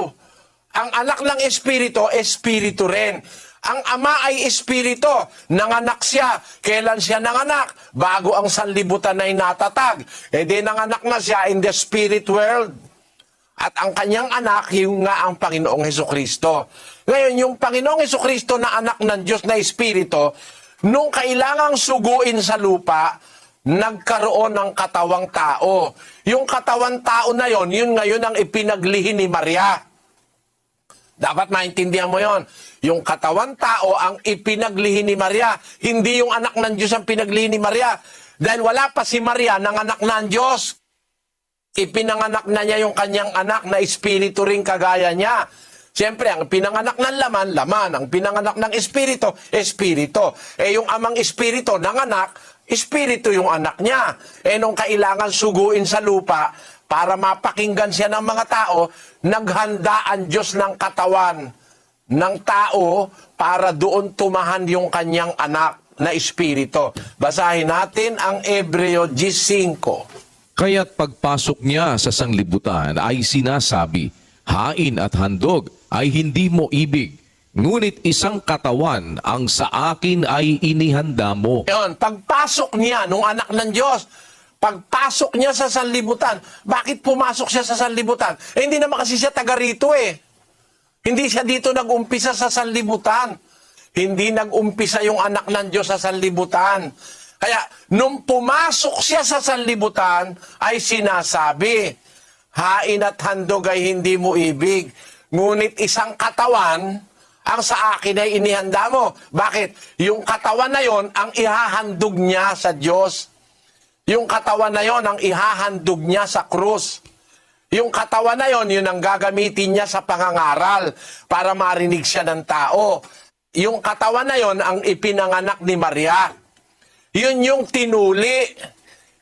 Ang anak ng espiritu, espiritu rin. Ang Ama ay espiritu. Nanganak siya. Kailan siya nanganak? Bago ang sanlibutan ay natatag. Di nanganak na siya in the spirit world. At ang kanyang anak, yung nga ang Panginoong Hesukristo. Ngayon, yung Panginoong Hesukristo na anak ng Diyos na espiritu, nung kailangang suguin sa lupa, nagkaroon ng katawang tao. Yung katawang tao na yon, yun ngayon ang ipinaglihi ni Maria. Dapat maintindihan mo yon. Yung katawan tao ang ipinaglihi ni Maria. Hindi yung anak ng Diyos ang pinaglihi ni Maria. Dahil wala pa si Maria ng anak ng Diyos. Ipinanganak na niya yung kanyang anak na espiritu rin kagaya niya. Siyempre, ang pinanganak ng laman, laman. Ang pinanganak ng espiritu, espiritu. Yung amang espiritu ng anak, espiritu yung anak niya. Nung kailangan suguin sa lupa para mapakinggan siya ng mga tao, naghanda ang Diyos ng katawan ng tao para doon tumahan yung kanyang anak na espiritu. Basahin natin ang Hebreo 10:5. Kaya't pagpasok niya sa sanglibutan ay sinasabi, hain at handog ay hindi mo ibig, ngunit isang katawan ang sa akin ay inihanda mo. Yun, pagpasok niya nung anak ng Diyos, pagpasok niya sa sanlibutan, bakit pumasok siya sa sanlibutan? Hindi naman kasi siya taga rito eh. Hindi siya dito nag-umpisa sa sanlibutan. Hindi nag-umpisa yung anak ng Diyos sa sanlibutan. Kaya, nung pumasok siya sa sanlibutan, ay sinasabi, hain at handog ay hindi mo ibig, ngunit isang katawan ang sa akin ay inihanda mo. Bakit? Yung katawan na yon ang ihahandog niya sa Diyos. Yung katawan na yon ang ihahandog niya sa krus. Yung katawan na yon, yun ang gagamitin niya sa pangangaral para marinig siya ng tao. Yung katawan na yon ang ipinanganak ni Maria. Yun yung tinuli.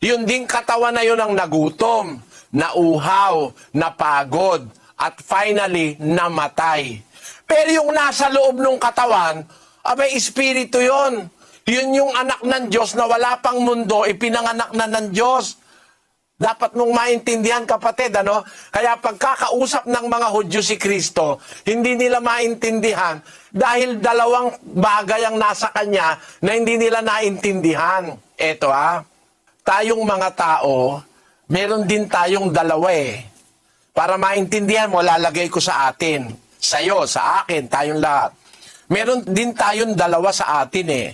Yun ding katawan na yon ang nagutom, nauhaw, napagod, at finally, namatay. Pero yung nasa loob ng katawan, abay, espiritu yon. Yun yung anak ng Diyos na wala pang mundo, ipinanganak na ng Diyos. Dapat mong maintindihan, kapatid, ano? Kaya pagkakausap ng mga Hudyo si Kristo, hindi nila maintindihan dahil dalawang bagay ang nasa kanya na hindi nila naintindihan. Eto tayong mga tao, meron din tayong dalawa eh. Para maintindihan mo, lalagay ko sa atin. Sa'yo, sa akin, tayong lahat. Meron din tayong dalawa sa atin eh.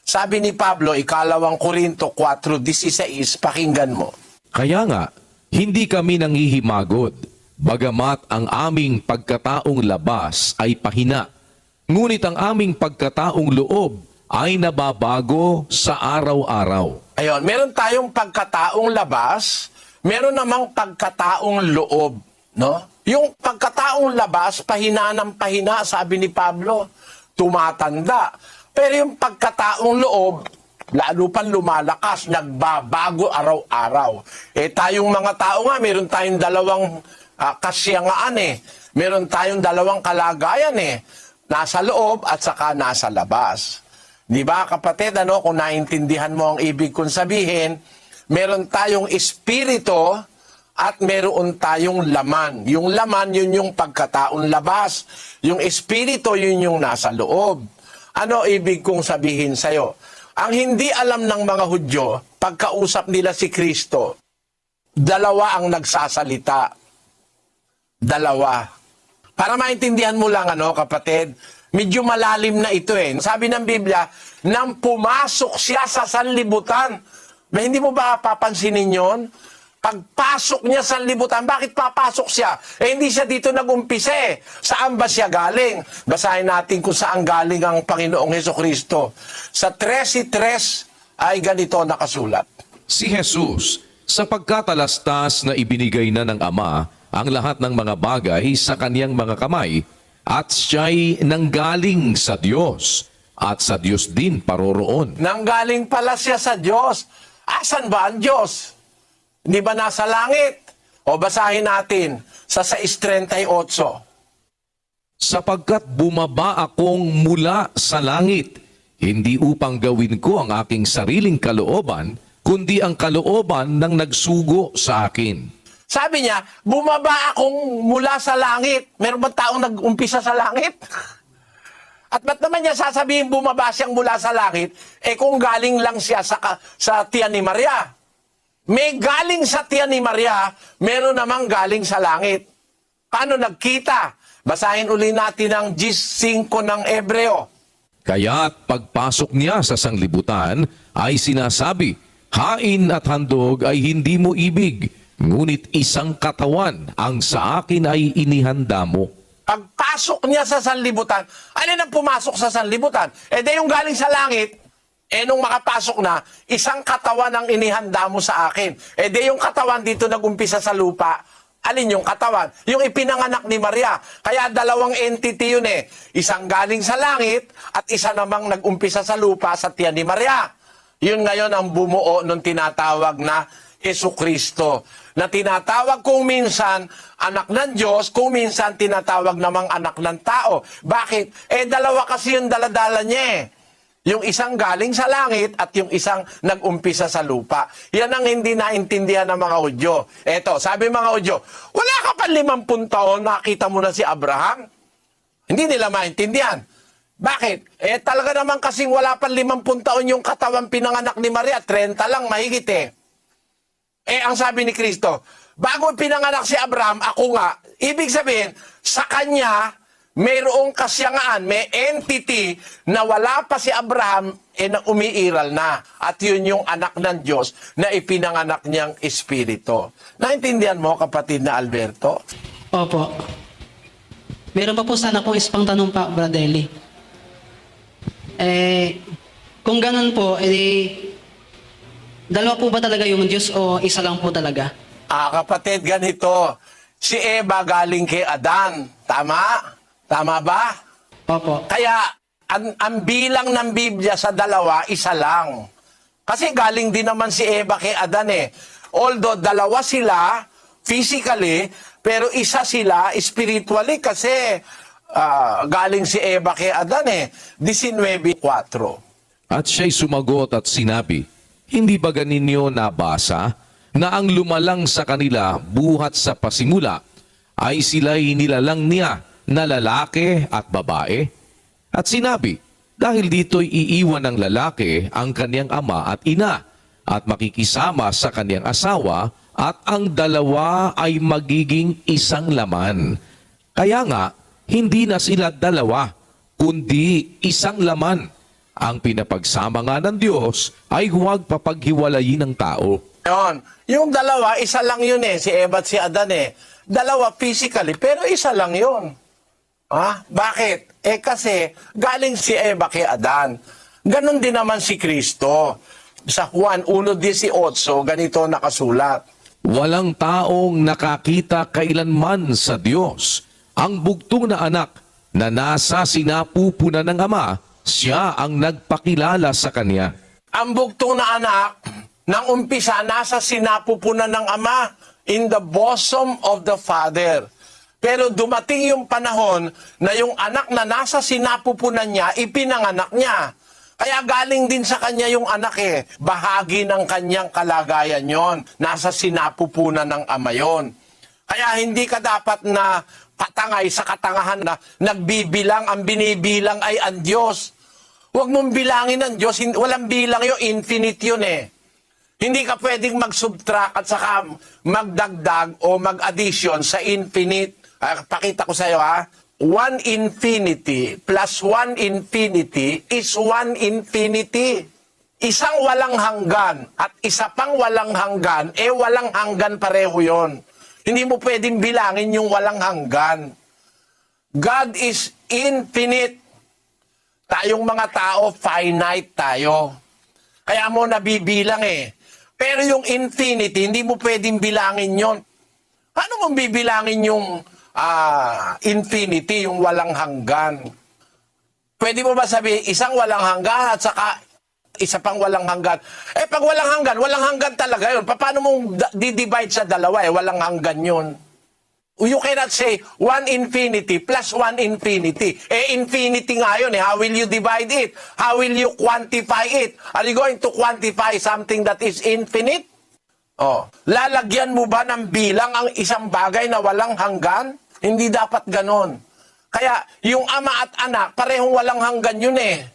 Sabi ni Pablo, 2 Korinto 4:16, pakinggan mo. Kaya nga, hindi kami nanghihimagod, bagamat ang aming pagkataong labas ay pahina. Ngunit ang aming pagkataong loob ay nababago sa araw-araw. Ayun, meron tayong pagkataong labas, meron namang pagkataong loob, no? Yung pagkataong labas, pahina ng pahina, sabi ni Pablo, tumatanda. Pero yung pagkataong loob, lalo pang lumalakas, nagbabago araw-araw. Tayong mga tao nga, meron tayong dalawang kasyangaan eh. Meron tayong dalawang kalagayan eh. Nasa loob at saka nasa labas. Di ba kapatid, ano, kung naintindihan mo ang ibig kong sabihin, meron tayong espiritu at meron tayong laman. Yung laman, yun yung pagkataon labas. Yung espiritu, yun yung nasa loob. Ano ibig kong sabihin sa'yo? Ang hindi alam ng mga Hudyo, pagkausap nila si Kristo, dalawa ang nagsasalita. Dalawa. Para maintindihan mo lang, ano, kapatid, medyo malalim na ito eh. Sabi ng Biblia, nang pumasok siya sa sanlibutan. Hindi mo ba papansinin yon? Pagpasok niya sa sanlibutan, bakit papasok siya? Hindi siya dito nag-umpisa eh. Saan ba siya galing? Basahin natin kung saan galing ang Panginoong Hesukristo. Sa 13:3 ay ganito nakasulat. Si Jesus, sa pagkatalastas na ibinigay na ng Ama ang lahat ng mga bagay sa kaniyang mga kamay, at siya'y nanggaling sa Diyos, at sa Diyos din paroroon. Nanggaling pala siya sa Diyos. Asan ba ang Diyos? Hindi ba nasa langit? O basahin natin sa 6:38. Sapagkat bumaba akong mula sa langit, hindi upang gawin ko ang aking sariling kalooban, kundi ang kalooban ng nagsugo sa akin. Sabi niya, bumaba akong mula sa langit. Meron ba taong nag-umpisa sa langit? At ba't naman niya sasabihin bumaba siyang mula sa langit, kung galing lang siya sa tiyan ni Maria? May galing sa tiyan ni Maria, meron namang galing sa langit. Paano nagkita? Basahin uli natin ang 10:5 ng Hebreo. Kaya't pagpasok niya sa sanglibutan ay sinasabi, hain at handog ay hindi mo ibig, ngunit isang katawan ang sa akin ay inihanda mo. Pagpasok niya sa sanlibutan, ano nang pumasok sa sanlibutan? Di yung galing sa langit, nung makapasok na, isang katawan ang inihanda mo sa akin. Di yung katawan dito nagumpisa sa lupa, Alin yung katawan? Yung ipinanganak ni Maria. Kaya dalawang entity yun eh. Isang galing sa langit at isa namang nag-umpisa sa lupa sa tiyan ni Maria. Yun ngayon ang bumuo nung tinatawag na Jesucristo. Na tinatawag kung minsan anak ng Diyos, kung minsan tinatawag namang anak ng tao. Bakit? Dalawa kasi yung daladala niya eh. Yung isang galing sa langit at yung isang nag-umpisa sa lupa. Yan ang hindi naintindihan ng mga Hudyo. Eto, sabi mga Hudyo, wala ka pa 50 taon, nakita mo na si Abraham? Hindi nila maintindihan. Bakit? Talaga naman kasing wala pa 50 taon yung katawan pinanganak ni Maria, 30 lang, mahigit eh. Ang sabi ni Kristo, bago pinanganak si Abraham, ako nga, ibig sabihin, sa kanya, mayroong kasyangaan, may entity na wala pa si Abraham, na umiiral na. At yun yung anak ng Diyos na ipinanganak niyang espiritu. Naintindihan mo, kapatid na Alberto? Opo. Meron pa po sana akong isang tanong pa, Brother Eli. Kung ganun po, dalawa po ba talaga yung Diyos o isa lang po talaga? Kapatid, ganito. Si Eva galing kay Adan. Tama? Tama ba? Opo. Kaya, ang bilang ng Biblia sa dalawa, isa lang. Kasi galing din naman si Eva kay Adan eh. Although dalawa sila physically, pero isa sila spiritually kasi galing si Eva kay Adan eh. 19:4. At siya'y sumagot at sinabi, hindi ba ganinyo nabasa na ang lumalang sa kanila buhat sa pasimula ay sila'y nilalang niya na lalaki at babae? At sinabi, dahil dito'y iiwan ng lalaki ang kaniyang ama at ina at makikisama sa kaniyang asawa at ang dalawa ay magiging isang laman. Kaya nga, hindi na sila dalawa, kundi isang laman. Ang pinapagsama nga ng Diyos ay huwag papaghiwalayin ng tao. Yung dalawa, isa lang yun eh, si Eva at si Adan eh. Dalawa physically, pero isa lang yun. Bakit? Kasi galing si Eva kay Adan. Ganon din naman si Kristo. Sa Juan 1:18, ganito nakasulat. Walang taong nakakita kailanman sa Diyos. Ang bugtong na anak na nasa sinapupunan ng Ama, siya ang nagpakilala sa Kanya. Ang bugtong na anak, nang umpisa, nasa sinapupunan ng Ama, in the bosom of the Father. Pero dumating yung panahon na yung anak na nasa sinapupunan niya, ipinanganak niya. Kaya galing din sa kanya yung anak eh. Bahagi ng kanyang kalagayan yon. Nasa sinapupunan ng Ama yon. Kaya hindi ka dapat na patangay sa katangahan na nagbibilang, ang binibilang ay ang Diyos. Huwag mong bilangin ang Diyos. Walang bilang yun, infinite yun eh. Hindi ka pwedeng mag-subtract at saka magdagdag o mag-addition sa infinite. Pakita ko sa iyo 1 infinity plus 1 infinity is 1 infinity. Isang walang hanggan at isa pang walang hanggan, walang hanggan pareho yon. Hindi mo pwedeng bilangin yung walang hanggan. God is infinite. Tayong mga tao, finite tayo. Kaya mo nabibilang eh. Pero yung infinity, hindi mo pwedeng bilangin yon. Paano mo bibilangin yung infinity, yung walang hanggan? Pwede mo ba sabihin, isang walang hanggan at saka isa pang walang hanggan? Pag walang hanggan talaga yun. Paano mong di-divide sa dalawa walang hanggan yun? You cannot say 1 infinity plus 1 infinity. Infinity nga yun. How will you divide it? How will you quantify it? Are you going to quantify something that is infinite? Lalagyan mo ba ng bilang ang isang bagay na walang hanggan? Hindi dapat ganon. Kaya yung ama at anak, parehong walang hanggan yun eh.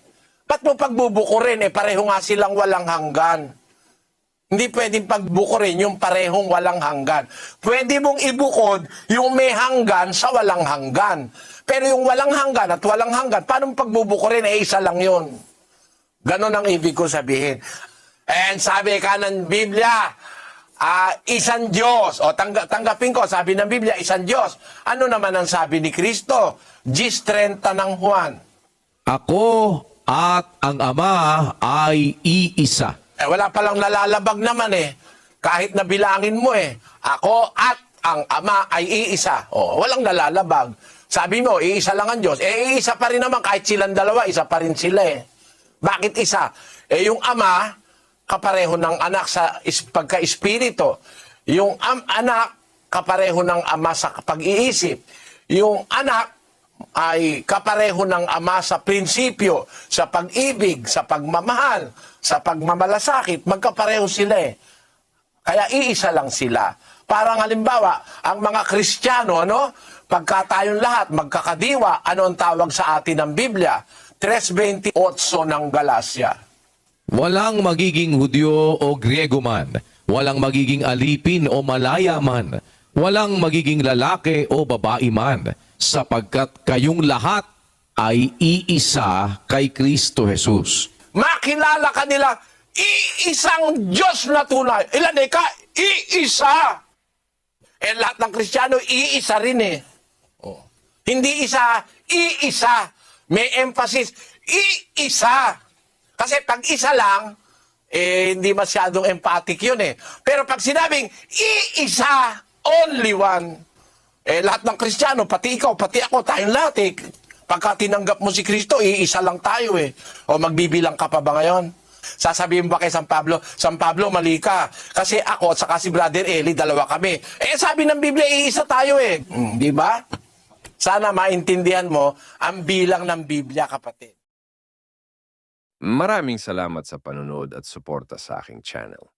Ba't mo pagbubukurin pareho nga silang walang hanggan? Hindi pwedeng pagbukurin yung parehong walang hanggan. Pwede mong ibukod yung may hanggan sa walang hanggan. Pero yung walang hanggan at walang hanggan, paano pagbubukurin? Isa lang yun. Ganon ang ibig ko sabihin. And sabi ka ng Biblia, isang Diyos. Tanggapin ko, sabi ng Biblia, isang Diyos. Ano naman ang sabi ni Kristo? 10:30 ng Juan. Ako at ang Ama ay iisa. Wala palang nalalabag naman Kahit na bilangin mo Ako at ang Ama ay iisa. Walang nalalabag. Sabi mo, iisa lang ang Diyos. Iisa pa rin naman kahit silang dalawa, isa pa rin sila eh. Bakit isa? Yung Ama, kapareho ng anak sa pagka-espiritu. Yung anak, kapareho ng Ama sa pag-iisip. Yung anak ay kapareho ng Ama sa prinsipyo, sa pag-ibig, sa pagmamahal, sa pagmamalasakit. Magkapareho sila eh. Kaya iisa lang sila. Parang halimbawa, ang mga Kristiyano, pagka tayong lahat magkakadiwa, ano ang tawag sa atin ng Biblia? 3:28 ng Galacia. Walang magiging Hudyo o Griego man, walang magiging alipin o malaya man, walang magiging lalaki o babae man, sapagkat kayong lahat ay iisa kay Kristo Jesus. Makilala ka nila, iisang Diyos na tunay. Ilan ka? Iisa. Lahat ng Kristiyano, iisa rin eh. Hindi isa, iisa. May emphasis, iisa. Kasi pag isa lang, hindi masyadong emphatic yun eh. Pero pag sinabing, iisa, only one, lahat ng Kristiyano, pati ikaw, pati ako, tayong lahat eh. Pagka tinanggap mo si Kristo, iisa lang tayo eh. O magbibilang ka pa ba ngayon? Sasabihin ba kay San Pablo, mali ka. Kasi ako at saka si Brother Eli, dalawa kami. Sabi ng Biblia, iisa tayo eh. Di ba? Sana maintindihan mo ang bilang ng Biblia, kapatid. Maraming salamat sa panonood at suporta sa aking channel.